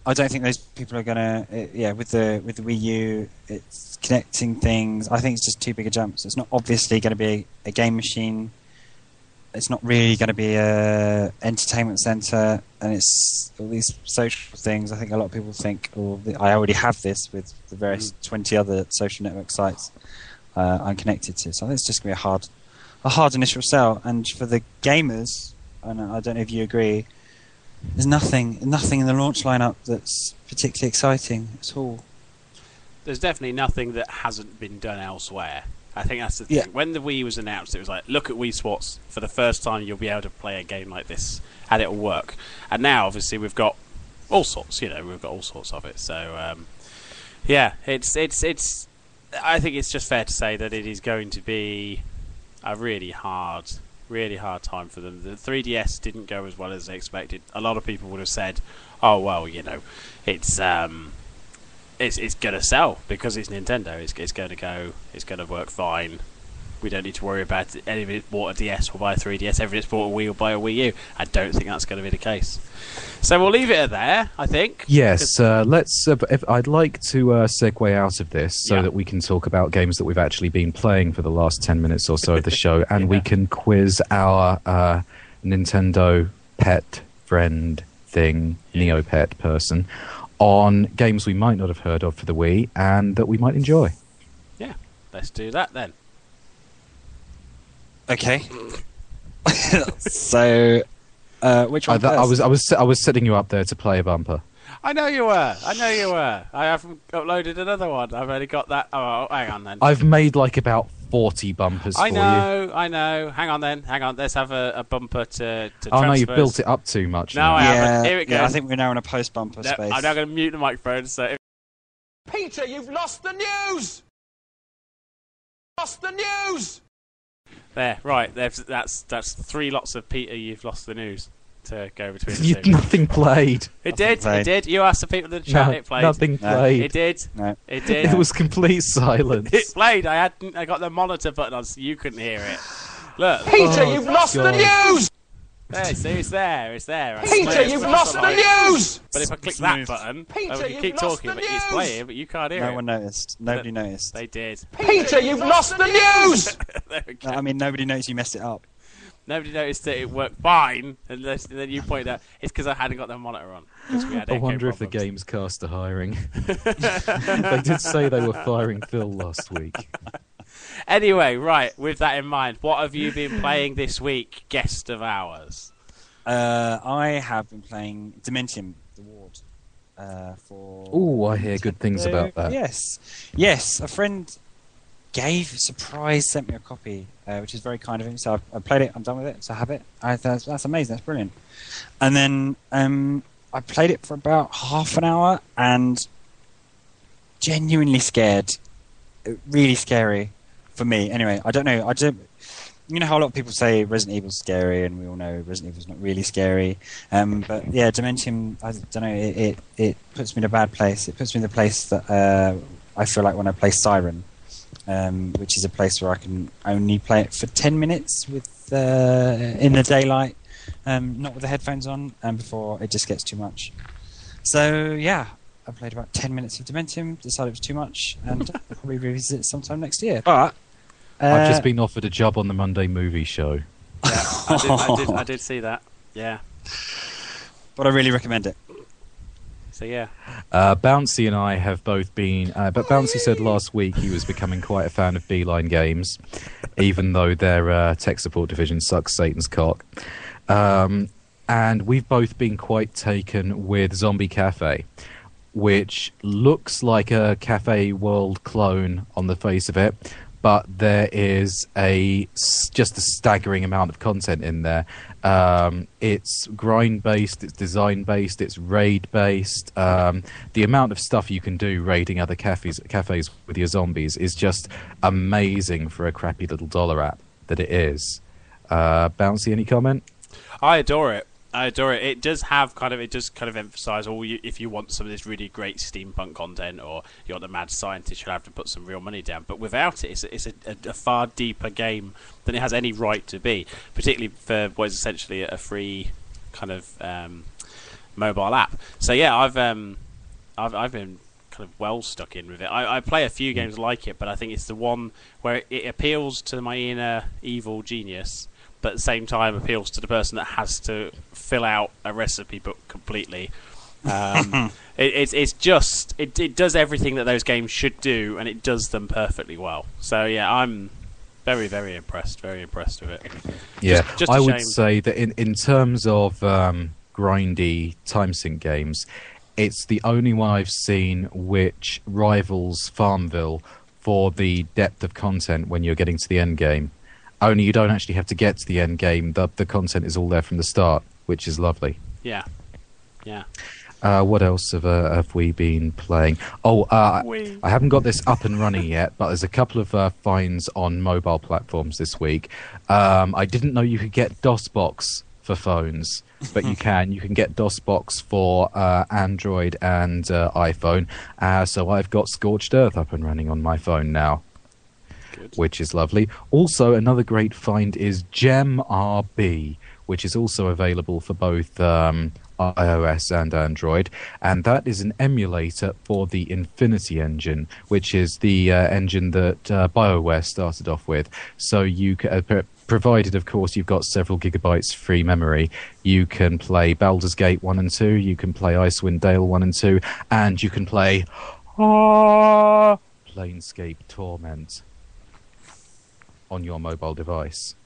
I don't think those people are gonna. With the Wii U, it's connecting things. I think it's just too big a jump. So it's not obviously going to be a game machine. It's not really going to be a entertainment center, and it's all these social things. I think a lot of people think, I already have this with the various 20 other social network sites I'm connected to. So I think it's just going to be a hard initial sell. And for the gamers, and I don't know if you agree, there's nothing in the launch lineup that's particularly exciting at all. There's definitely nothing that hasn't been done elsewhere. I think that's the thing. Yeah. When the Wii was announced, it was like, look at Wii Sports. For the first time, you'll be able to play a game like this, and it'll work. And now, obviously, we've got all sorts. We've got all sorts of it. So, it's. I think it's just fair to say that it is going to be a really hard time for them. The 3DS didn't go as well as they expected. A lot of people would have said, "Oh well, it's going to sell because it's Nintendo. It's going to go. It's going to work fine." We don't need to worry about any of it bought a DS or buy a 3DS. Everybody's bought a Wii or buy a Wii U. I don't think that's going to be the case. So we'll leave it at there, I think. Yes, let's. I'd like to segue out of this so that we can talk about games that we've actually been playing for the last 10 minutes or so of the show, and we can quiz our Nintendo pet friend thing, Neopet person, on games we might not have heard of for the Wii and that we might enjoy. Yeah, let's do that then. Okay. So, which one? I was setting you up there to play a bumper. I know you were. I haven't uploaded another one. I've only got that. Oh, hang on then. I've made like about 40 bumpers for you. I know. Hang on then. Let's have a bumper to Oh, no, you've built it up too much. No, I haven't. Here it goes. Yeah, I think we're now in a post-bumper space. I'm now going to mute the microphone. So, Peter, you've lost the news! Lost the news! There, right. That's 3 lots of Peter, you've lost the news to go between the You've two. nothing played. It did. You asked the people in the chat. It played. Nothing played. It did. No. It did. It was complete silence. It played. I got the monitor button on, so you couldn't hear it. Look. Peter, you've lost the news! There, see, it's there. Peter, you've lost the news! But if I click that button, we can keep talking, but it's playing, but you can't hear it. No one noticed. Nobody noticed. They did. Peter, you've lost the news! There we go. I mean, nobody noticed you messed it up. Nobody noticed that it worked fine, and then you pointed out it's because I hadn't got the monitor on. I wonder if the Games Cast are hiring. They did say they were firing Phil last week. Anyway, right, with that in mind, what have you been playing this week, guest of ours? I have been playing Dementium, the Ward. Oh, I hear good things about that. Yes, a friend sent me a copy, which is very kind of him. So I played it, I'm done with it, so I have it. That's amazing, that's brilliant. And then I played it for about half an hour and genuinely scared. Really scary for me. Anyway, I don't know. You know how a lot of people say Resident Evil's scary, and we all know Resident Evil's not really scary. But yeah, Dementium, I don't know, it puts me in a bad place. It puts me in the place that I feel like when I play Siren, which is a place where I can only play it for 10 minutes with in the daylight, not with the headphones on, and before it just gets too much. So yeah, I played about 10 minutes of Dementium, decided it was too much, and I'll probably revisit it sometime next year. But I've just been offered a job on the Monday Movie Show. Yeah, I did see that. Yeah. But I really recommend it. So yeah. Bouncy and I have both been... but Bouncy said last week he was becoming quite a fan of Beeline Games, even though their tech support division sucks Satan's cock. And we've both been quite taken with Zombie Cafe, which looks like a Cafe World clone on the face of it, but there is just a staggering amount of content in there. It's grind-based, it's design-based, it's raid-based. The amount of stuff you can do raiding other cafes with your zombies is just amazing for a crappy little dollar app that it is. Bouncy, any comment? I adore it. It does kind of emphasise if you want some of this really great steampunk content, or you want the mad scientist, you'll have to put some real money down. But without it, it's a far deeper game than it has any right to be, particularly for what is essentially a free kind of mobile app. So yeah, I've been kind of well stuck in with it. I play a few games like it, but I think it's the one where it appeals to my inner evil genius, but at the same time appeals to the person that has to fill out a recipe book completely. It does everything that those games should do, and it does them perfectly well. So yeah, I'm very, very impressed with it. Yeah, just I would say that in terms of grindy time sync games, it's the only one I've seen which rivals Farmville for the depth of content when you're getting to the end game. Only you don't actually have to get to the end game. The content is all there from the start, which is lovely. Yeah. What else have we been playing? I haven't got this up and running yet, but there's a couple of finds on mobile platforms this week. I didn't know you could get DOSBox for phones, but you can. You can get DOSBox for Android and iPhone. So I've got Scorched Earth up and running on my phone now. which is lovely. Also, another great find is GemRB, which is also available for both iOS and Android, and that is an emulator for the Infinity engine, which is the engine that BioWare started off with. So you can, provided, of course, you've got several gigabytes free memory, you can play Baldur's Gate 1 and 2, you can play Icewind Dale 1 and 2, and you can play Planescape Torment on your mobile device.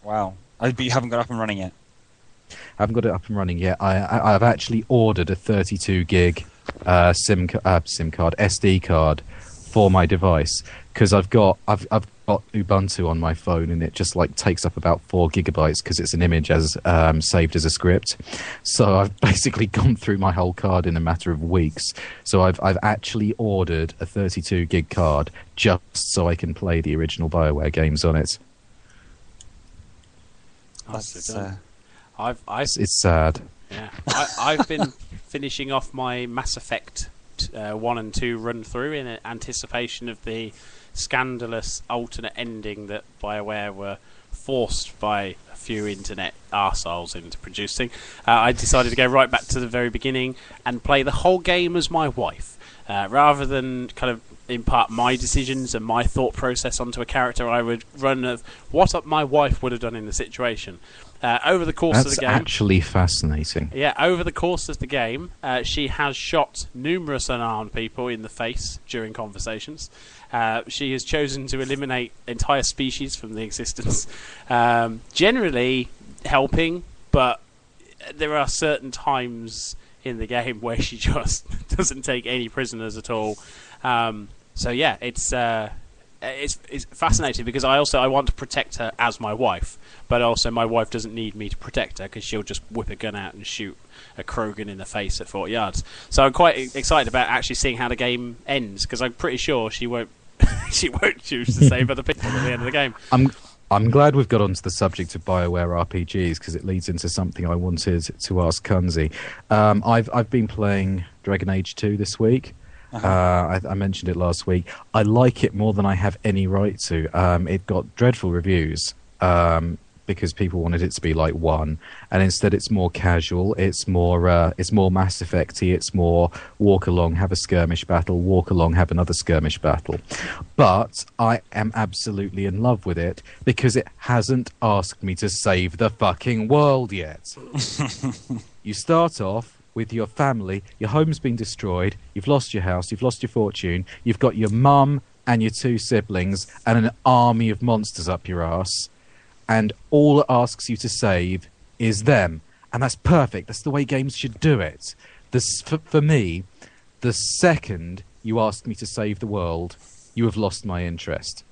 Wow. But you haven't got up and running yet? I haven't got it up and running yet. I've actually ordered a 32 gig SIM card, SD card for my device, because I've got Ubuntu on my phone, and it just like takes up about 4 gigabytes because it's an image as saved as a script. So I've basically gone through my whole card in a matter of weeks. So I've actually ordered a 32 gig card just so I can play the original BioWare games on it. That's it's sad. Yeah, I've been finishing off my Mass Effect 1 and 2 run through in anticipation of the scandalous alternate ending that BioWare were forced by a few internet arseholes into producing. I decided to go right back to the very beginning and play the whole game as my wife. Rather than kind of impart my decisions and my thought process onto a character, I would run of what my wife would have done in the situation. Over the course of the game... That's actually fascinating. Yeah, over the course of the game, she has shot numerous unarmed people in the face during conversations. She has chosen to eliminate entire species from the existence. Generally helping, but there are certain times in the game where she just doesn't take any prisoners at all. So yeah, it's fascinating because I want to protect her as my wife, but also my wife doesn't need me to protect her because she'll just whip a gun out and shoot a Krogan in the face at 40 yards. So I'm quite excited about actually seeing how the game ends, because I'm pretty sure she won't she won't choose to save other people at the end of the game. I'm glad we've got onto the subject of BioWare RPGs, because it leads into something I wanted to ask Kun-Zee. I've been playing Dragon Age 2 this week. I mentioned it last week. I like it more than I have any right to. It got dreadful reviews because people wanted it to be like 1, and instead it's more casual. It's more Mass Effect-y. It's more walk along, have a skirmish battle, walk along, have another skirmish battle. But I am absolutely in love with it because it hasn't asked me to save the fucking world yet. You start off with your family, your home's been destroyed, you've lost your house, you've lost your fortune, you've got your mum and your 2 siblings and an army of monsters up your ass, and all it asks you to save is them. And that's perfect. That's the way games should do it. For me, the second you ask me to save the world, you have lost my interest.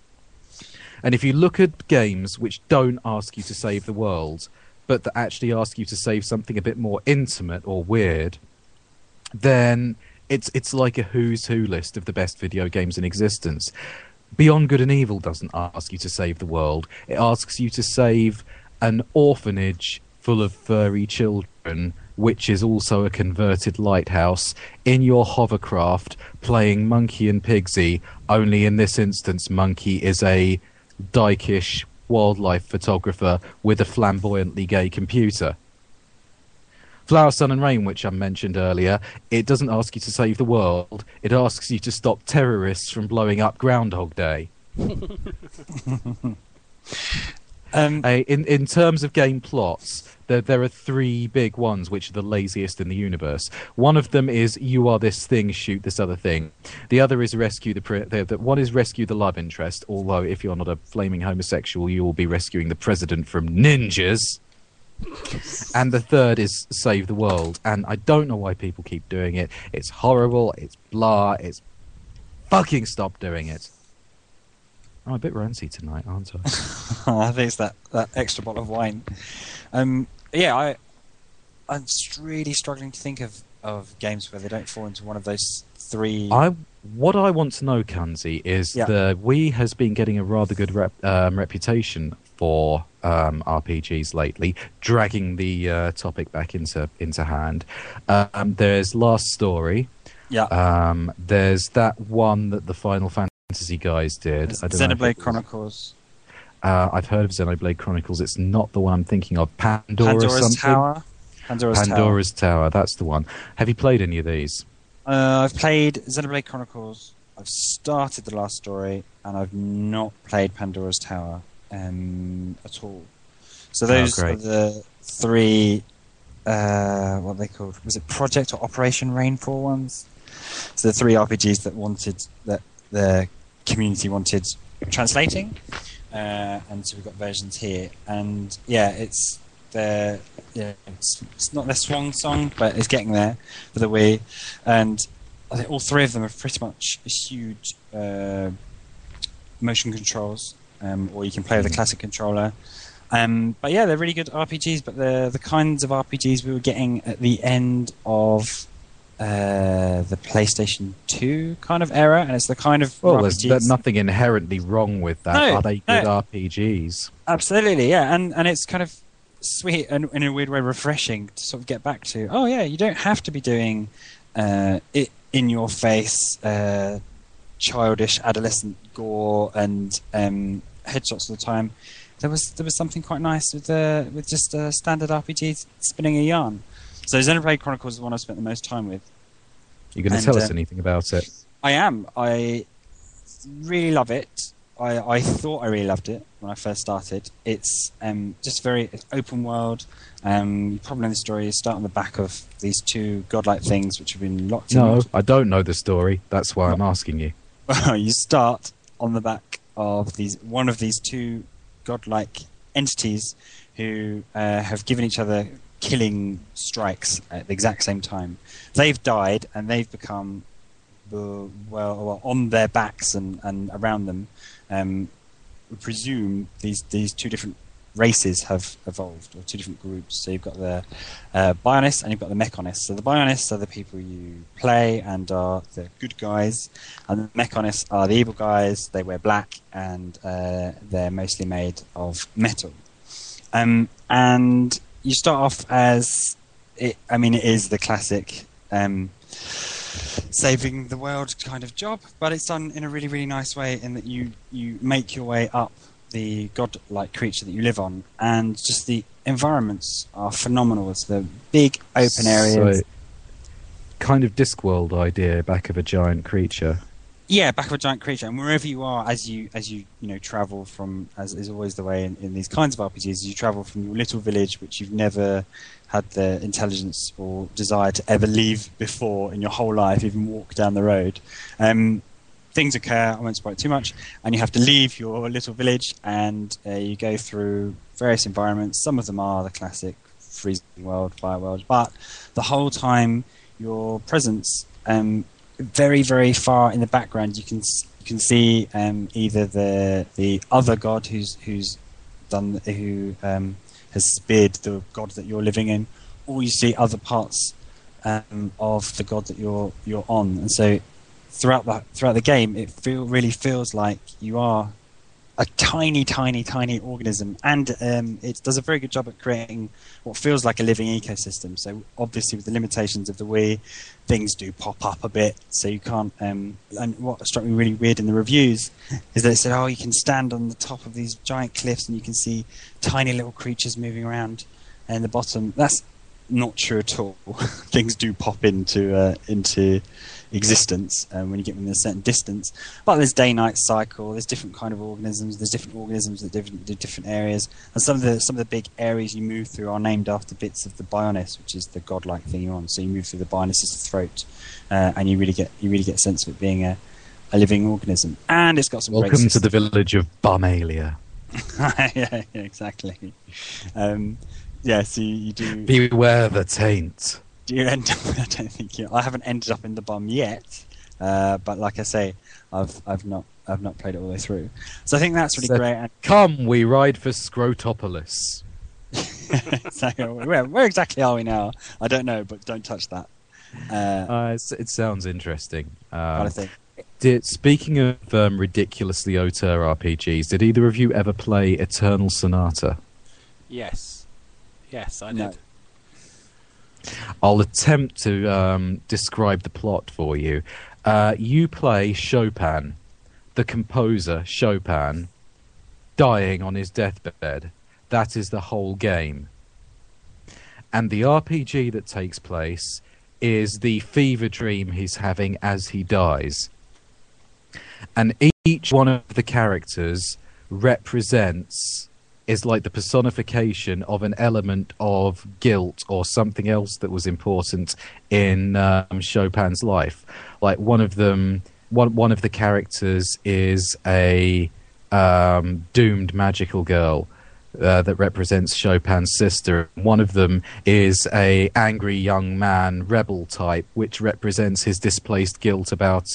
And if you look at games which don't ask you to save the world, but that actually ask you to save something a bit more intimate or weird, then it's like a who's who list of the best video games in existence. Beyond Good and Evil doesn't ask you to save the world. It asks you to save an orphanage full of furry children, which is also a converted lighthouse, in your hovercraft playing Monkey and Pigsy, only in this instance Monkey is a dykish wildlife photographer with a flamboyantly gay computer. Flower, Sun and Rain, which I mentioned earlier, it doesn't ask you to save the world, it asks you to stop terrorists from blowing up Groundhog Day. In terms of game plots, there are 3 big ones which are the laziest in the universe. One of them is you are this thing, shoot this other thing. The other is rescue one is rescue the love interest, although if you're not a flaming homosexual, you will be rescuing the president from ninjas. And the third is save the world. And I don't know why people keep doing it. It's horrible, it's blah, it's fucking stop doing it. I'm a bit ranty tonight, aren't I? I think it's that extra bottle of wine. I'm really struggling to think of games where they don't fall into one of those 3. What I want to know, Kun-Zee, is the Wii has been getting a rather good reputation for RPGs lately, dragging the topic back into hand. There's Last Story. Yeah. There's that one that the Final Fantasy Fantasy guys did. I don't know Xenoblade Chronicles. I've heard of Xenoblade Chronicles. It's not the one I'm thinking of. Pandora's Tower. Pandora's Tower. That's the one. Have you played any of these? I've played Xenoblade Chronicles. I've started the last story, and I've not played Pandora's Tower at all. So those are the three. What are they called? Was it Project or Operation Rainfall ones? So the three RPGs that the community wanted translating, and so we've got versions here. And yeah, it's not their swan song, but it's getting there for the Wii. And I think all three of them are pretty much huge motion controls, or you can play with a classic controller. But yeah, they're really good RPGs, but they're the kinds of RPGs we were getting at the end of the PlayStation 2 kind of era, and it's the kind of RPGs... there's nothing inherently wrong with that. Are they good RPGs? Absolutely, yeah, and it's kind of sweet and in a weird way refreshing to sort of get back to, oh yeah, you don't have to be doing it in your face childish adolescent gore and headshots all the time. There was something quite nice with just a standard RPG spinning a yarn. So Xenoblade Chronicles is the one I've spent the most time with. You going to tell us anything about it? I am. I really love it. I thought I really loved it when I first started. It's just very open world. You probably know the story. You start on the back of these two godlike things which have been locked in. No, I don't know the story. That's why I'm asking you. You start on the back of one of these two godlike entities who have given each other killing strikes at the exact same time. They've died and they've become on their backs and around them. We presume these two different races have evolved, or two different groups. So you've got the Bionists and you've got the Mechanists. So the Bionists are the people you play and are the good guys, and the Mechanists are the evil guys. They wear black and they're mostly made of metal. And you start off as it is the classic saving the world kind of job, but it's done in a really, really nice way in that you make your way up the godlike creature that you live on, and just the environments are phenomenal. It's the big open areas. So, kind of Discworld idea, back of a giant creature. Yeah, back of a giant creature, and wherever you are, as you travel from, as is always the way in these kinds of RPGs, you travel from your little village, which you've never had the intelligence or desire to ever leave before in your whole life, even walk down the road. Things occur, I won't spoil it too much, and you have to leave your little village, and you go through various environments. Some of them are the classic freezing world, fire world, but the whole time your presence, very, very far in the background, you can see either the other god who has speared the god that you're living in, or you see other parts of the god that you're on. And so throughout the game, it really feels like you are a tiny, tiny, tiny organism, and it does a very good job at creating what feels like a living ecosystem. So obviously, with the limitations of the Wii, things do pop up a bit, so you can't. And what struck me really weird in the reviews is that it said, "Oh, you can stand on the top of these giant cliffs and you can see tiny little creatures moving around in the bottom." That's not true at all. Things do pop into existence when you get within a certain distance. But there's day-night cycle. There's different kind of organisms. There's different organisms that do different areas. And some of the big areas you move through are named after bits of the Bionist, which is the godlike thing you're on. So you move through the Bionist's throat, and you really get a sense of it being a living organism. And it's got some. Welcome to the village of Bumalia. yeah, exactly. Yeah, so you do. Beware the taint. Do you end up? I don't think I haven't ended up in the bum yet, but like I say, I've not played it all the way through. So I think that's really great. And come, we ride for Scrotopolis. so, where exactly are we now? I don't know, but don't touch that. It sounds interesting. I think. Speaking of ridiculously auteur RPGs, did either of you ever play Eternal Sonata? Yes, I did. No. I'll attempt to describe the plot for you. You play Chopin, the composer, Chopin, dying on his deathbed. That is the whole game. And the RPG that takes place is the fever dream he's having as he dies. And each one of the characters is like the personification of an element of guilt or something else that was important in Chopin's life. Like one of the characters is a doomed magical girl that represents Chopin's sister. One of them is a angry young man, rebel type, which represents his displaced guilt about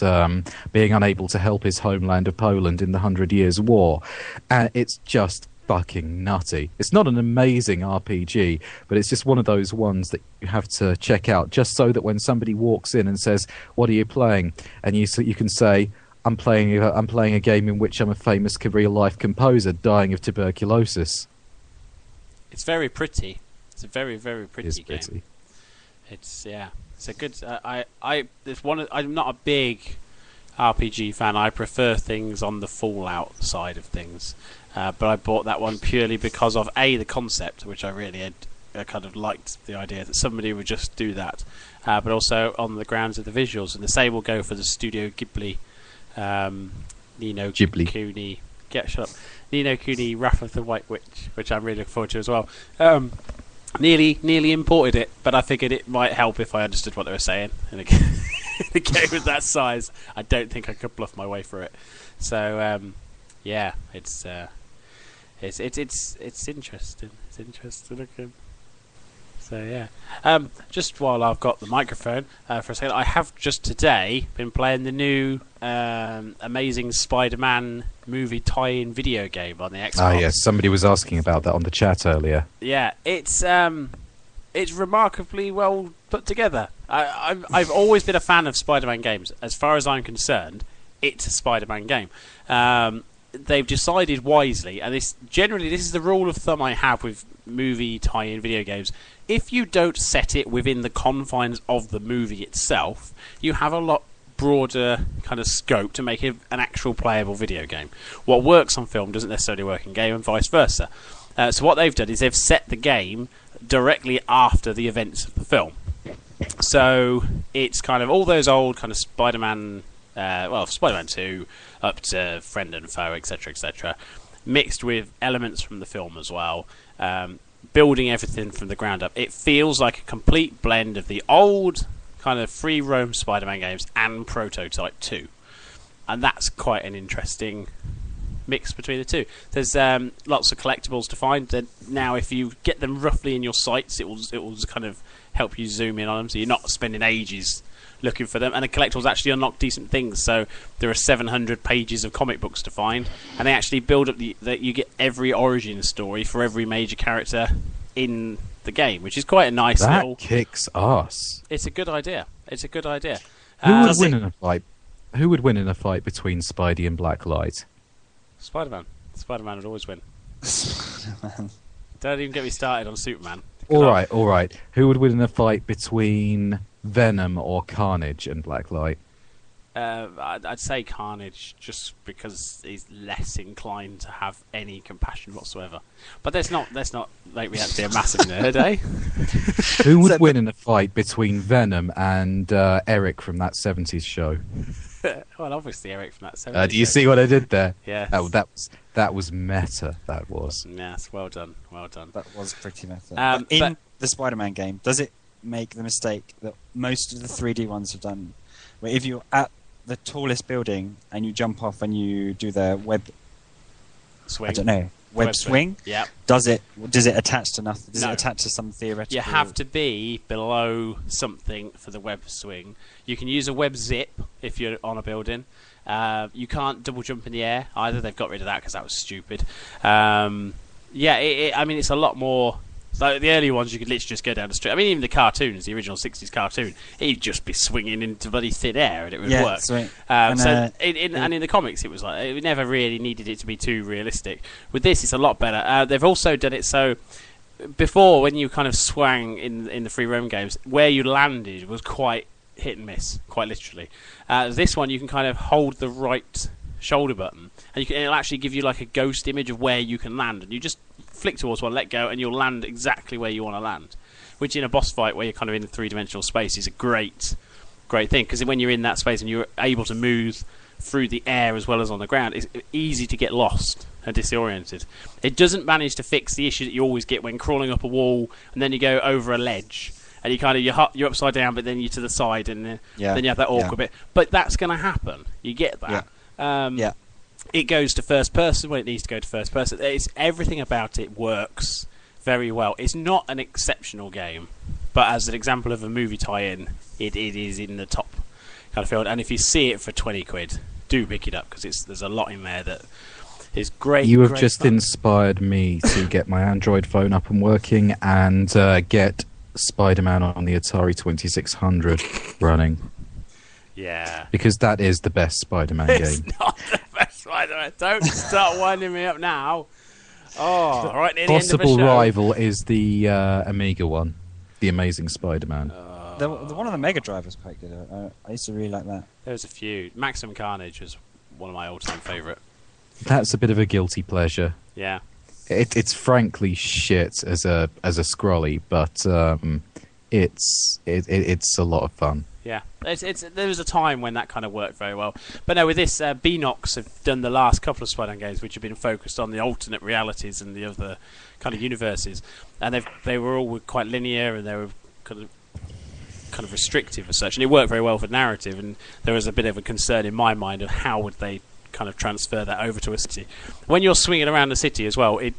being unable to help his homeland of Poland in the 100 Years' War. And it's just fucking nutty. It's not an amazing RPG, but it's just one of those ones that you have to check out, just so that when somebody walks in and says, "What are you playing?" and you can say, I'm playing a game in which I'm a famous real-life composer dying of tuberculosis. It's very pretty. It's a very, very pretty game. Pretty. It's a good. I'm not a big RPG fan. I prefer things on the Fallout side of things, but I bought that one purely because of the concept, which I really had. I kind of liked the idea that somebody would just do that, but also on the grounds of the visuals. And the same will go for the Studio Ghibli. Kuni, Ni no Kuni, Wrath of the White Witch, which I'm really looking forward to as well. Nearly imported it, but I figured it might help if I understood what they were saying. In a game of that size, I don't think I could bluff my way through it. So it's interesting. It's interesting looking. So yeah, just while I've got the microphone for a second, I have just today been playing the new Amazing Spider-Man movie tie-in video game on the Xbox. Ah, yes, somebody was asking about that on the chat earlier. Yeah, it's remarkably well put together. I've always been a fan of Spider-Man games. As far as I'm concerned, it's a Spider-Man game. They've decided wisely, and this is the rule of thumb I have with movie tie-in video games. If you don't set it within the confines of the movie itself, you have a lot broader kind of scope to make it an actual playable video game. What works on film doesn't necessarily work in game, and vice versa. So what they've done is they've set the game directly after the events of the film. So it's kind of all those old kind of Spider-Man, Spider-Man 2 up to Friend and Foe, etc., etc., mixed with elements from the film as well, building everything from the ground up. It feels like a complete blend of the old kind of free roam Spider-Man games and Prototype 2, and that's quite an interesting mix between the two. There's lots of collectibles to find. Now, if you get them roughly in your sights, it will kind of help you zoom in on them, so you're not spending ages looking for them. And the collectibles actually unlock decent things. So there are 700 pages of comic books to find, and they actually build up that you get every origin story for every major character in the game, which is quite a nice little. That kicks ass. It's a good idea. Who would win in a fight? Who would win in a fight between Spidey and Blacklight? Spider-Man. Spider-Man would always win. Don't even get me started on Superman. All right. Who would win in a fight between Venom or Carnage and Blacklight? I'd say Carnage, just because he's less inclined to have any compassion whatsoever. But let's not make me out to be a massive nerd, eh? Who would win in a fight between Venom and Eric from that 70s show? Well, obviously Eric from that 70s do you show. see what I did there? Yeah. That was meta. That was. Yes, well done. That was pretty meta. In the Spider-Man game, does it make the mistake that most of the 3D ones have done, where if you're at the tallest building and you jump off and you do the web swing? I don't know. Web swing? Yeah. Does it attach to nothing? Does it attach to some theoretical? You have to be below something for the web swing. You can use a web zip if you're on a building. You can't double jump in the air either. They've got rid of that because that was stupid. I mean, it's a lot more. So the early ones, you could literally just go down the street. I mean, even the cartoons, the original 60s cartoon, he'd just be swinging into bloody thin air and it would work. Sweet. And in the comics, it was like, it never really needed it to be too realistic. With this, it's a lot better. They've also done it so, before, when you kind of swang in the free roam games, where you landed was quite hit and miss, quite literally. This one, you can kind of hold the right shoulder button, and it'll actually give you like a ghost image of where you can land, and you just flick towards one, let go, and you'll land exactly where you want to land. Which in a boss fight where you're kind of in a three-dimensional space is a great thing, because when you're in that space and you're able to move through the air as well as on the ground, it's easy to get lost and disoriented. It doesn't manage to fix the issue that you always get when crawling up a wall and then you go over a ledge and you're upside down, but then you're to the side, and then you have that awkward bit. But that's going to happen. You get that. It goes to first person when it needs to go to first person. Everything about it works very well. It's not an exceptional game, but as an example of a movie tie-in, it is in the top kind of field. And if you see it for 20 quid, do pick it up, because there's a lot in there that is great. You have great just fun. inspired me to get my Android phone up and working and get Spider-Man on the Atari 2600 running. Yeah. Because that is the best Spider-Man It's game. not the best Spider-Man. Don't start winding me up now. Oh, right near the end of the Possible show. rival is the Amiga one, The Amazing Spider-Man. The one on the Mega Drive was quite good. I used to really like that. There's a few. Maximum Carnage was one of my all-time favourite. That's a bit of a guilty pleasure. Yeah. It's frankly shit as a scrolly, but it's a lot of fun. Yeah, there was a time when that kind of worked very well. But no, with this, Beanox have done the last couple of Spider-Man games, which have been focused on the alternate realities and the other kind of universes, and they were all quite linear, and they were kind of restrictive as such, and it worked very well for narrative. And there was a bit of a concern in my mind of how would they kind of transfer that over to a city. When you're swinging around the city as well, it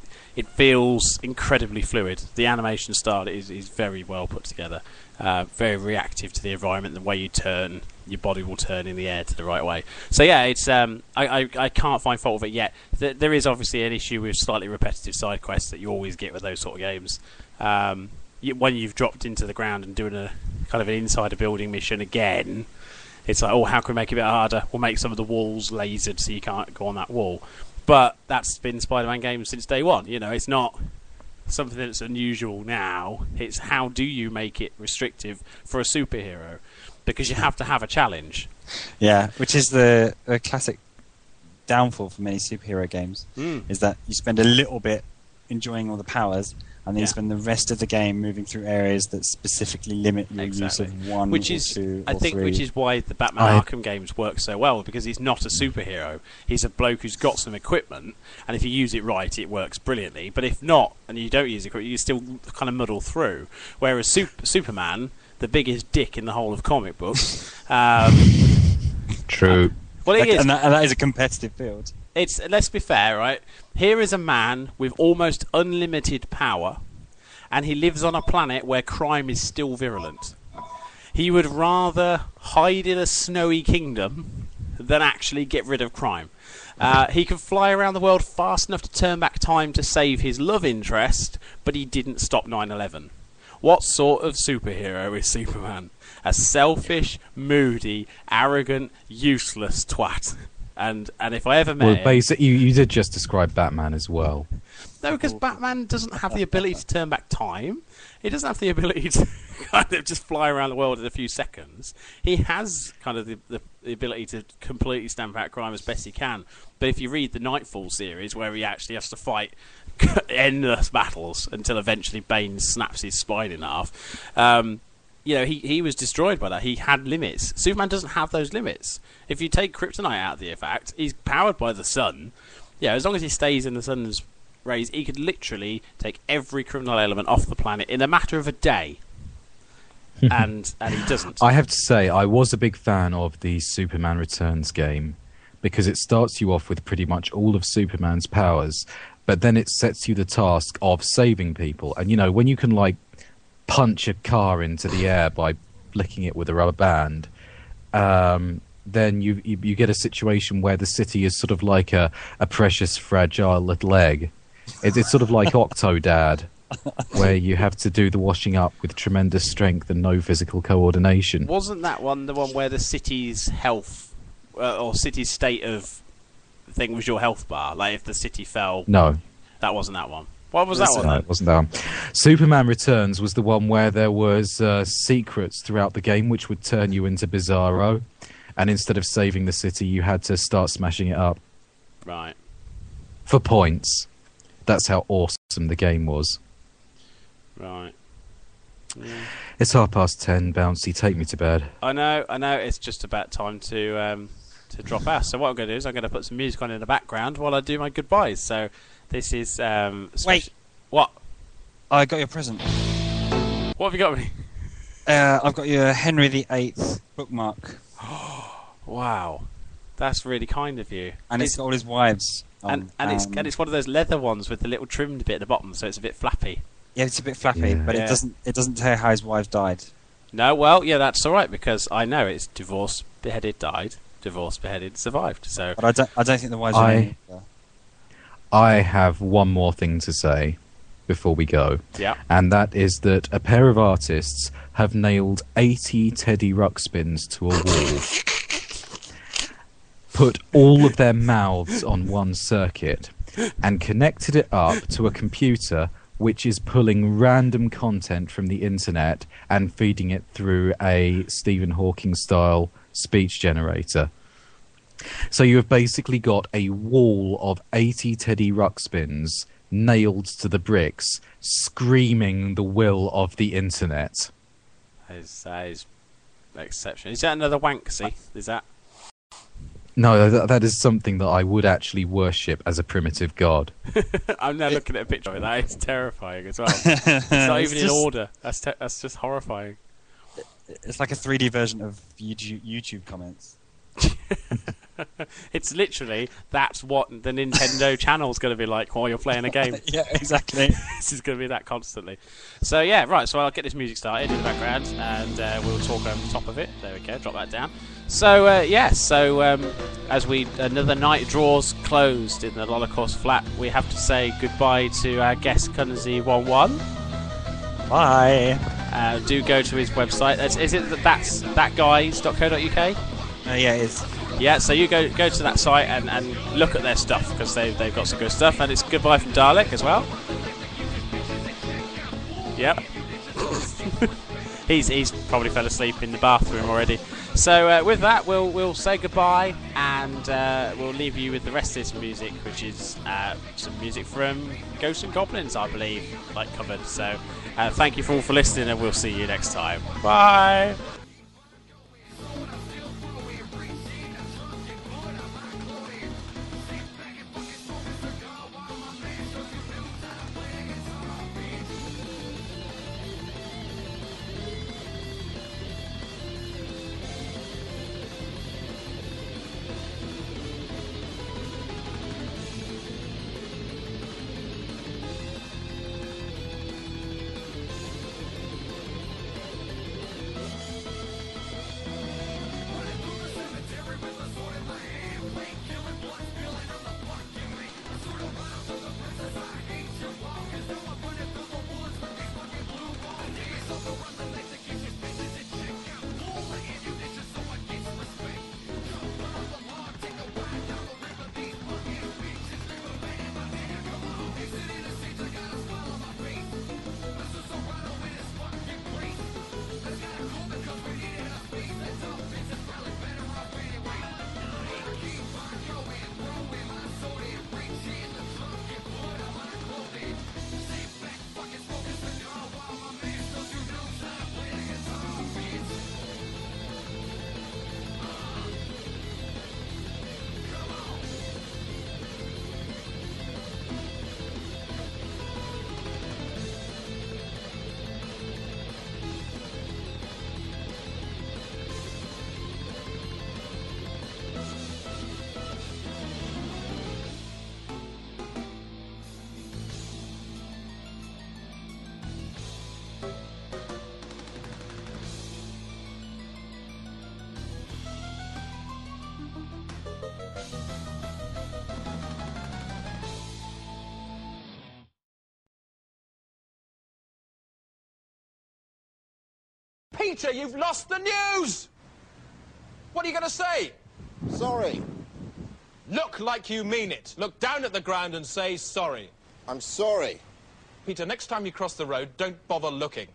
feels incredibly fluid. The animation style is very well put together. Very reactive to the environment. The way you turn, your body will turn in the air to the right way. So yeah, it's I can't find fault with it yet. There is obviously an issue with slightly repetitive side quests that you always get with those sort of games. When you've dropped into the ground and doing a kind of an inside a building mission again, it's like, oh, how can we make it a bit harder? We'll make some of the walls lasered so you can't go on that wall. But that's been Spider-Man games since day one. You know, it's not something that's unusual now. It's how do you make it restrictive for a superhero? Because you have to have a challenge. Yeah, which is the classic downfall for many superhero games, is that you spend a little bit enjoying all the powers, and then you spend the rest of the game moving through areas that specifically limit your use of one or two or three. Which is why the Batman Arkham games work so well, because he's not a superhero. He's a bloke who's got some equipment, and if you use it right, it works brilliantly. But if not, and you don't use equipment, you still kind of muddle through. Whereas Superman, the biggest dick in the whole of comic books... True. Well, it is. And that is a competitive field. Let's be fair, right? Here is a man with almost unlimited power, and he lives on a planet where crime is still virulent. He would rather hide in a snowy kingdom than actually get rid of crime. He can fly around the world fast enough to turn back time to save his love interest, but he didn't stop 9/11. What sort of superhero is Superman? A selfish, moody, arrogant, useless twat. And if I ever met him... Well, basically, you did just describe Batman as well. No, because Batman doesn't have the ability to turn back time. He doesn't have the ability to kind of just fly around the world in a few seconds. He has kind of the ability to completely stamp out crime as best he can. But if you read the Nightfall series, where he actually has to fight endless battles until eventually Bane snaps his spine in half, you know, he was destroyed by that. He had limits. Superman doesn't have those limits. If you take kryptonite out of the effect, he's powered by the sun. Yeah, as long as he stays in the sun's rays, he could literally take every criminal element off the planet in a matter of a day. and he doesn't. I have to say, I was a big fan of the Superman Returns game, because it starts you off with pretty much all of Superman's powers, but then it sets you the task of saving people. And, you know, when you can, like, punch a car into the air by flicking it with a rubber band, then you get a situation where the city is sort of like a precious, fragile little egg. It's sort of like Octodad, where you have to do the washing up with tremendous strength and no physical coordination. Wasn't that one the one where the city's health, or city's state of thing was your health bar? Like if the city fell... No. That wasn't that one. What was that one? No, it wasn't that one. Superman Returns was the one where there was secrets throughout the game which would turn you into Bizarro. and instead of saving the city, you had to start smashing it up. Right. For points. That's how awesome the game was. Right. Yeah. It's 10:30, Bouncy. Take me to bed. I know. It's just about time to drop out. So what I'm going to do is I'm going to put some music on in the background while I do my goodbyes. So this is... Wait. What? I got your present. What have you got me? I've got your Henry VIII bookmark. Wow. That's really kind of you. And it's got all his wives on. And it's one of those leather ones with the little trimmed bit at the bottom, so it's a bit flappy. Yeah, it's a bit flappy, but it doesn't tell you how his wife died. No, well, yeah, that's all right, because I know it's divorced, beheaded, died, divorced, beheaded, survived. So, but I don't think the wives are in it. I have one more thing to say before we go. Yeah. And that is that a pair of artists have nailed 80 Teddy Ruxpins to a wall, put all of their mouths on one circuit, and connected it up to a computer which is pulling random content from the internet and feeding it through a Stephen Hawking-style speech generator. So you have basically got a wall of 80 Teddy Ruxpins nailed to the bricks, screaming the will of the internet. That is exceptional. Is that another Wanksy? Is that? No, that is something that I would actually worship as a primitive god. I'm now looking at a picture of it. That is terrifying as well. It's not even in order. That's just horrifying. It's like a 3D version of YouTube comments. It's literally, that's what the Nintendo channel's going to be like while you're playing a game. Yeah, exactly. This is going to be that constantly. So yeah, right, so I'll get this music started in the background and we'll talk over the top of it. There we go, drop that down. So as another night draws closed in the Holocaust flat, we have to say goodbye to our guest Kun-Zee-Wan-Wan. Bye. Do go to his website. Is it that's thatguys.co.uk? Yeah, it is. Yeah, so you go to that site and look at their stuff, because they've got some good stuff, and it's goodbye from Dalek as well. Yep. he's probably fell asleep in the bathroom already. So with that, we'll say goodbye, and we'll leave you with the rest of this music, which is some music from Ghosts and Goblins, I believe, like covered. So thank you all for listening, and we'll see you next time. Bye. Peter, you've lost the news! What are you going to say? Sorry. Look like you mean it. Look down at the ground and say sorry. I'm sorry. Peter, next time you cross the road, don't bother looking.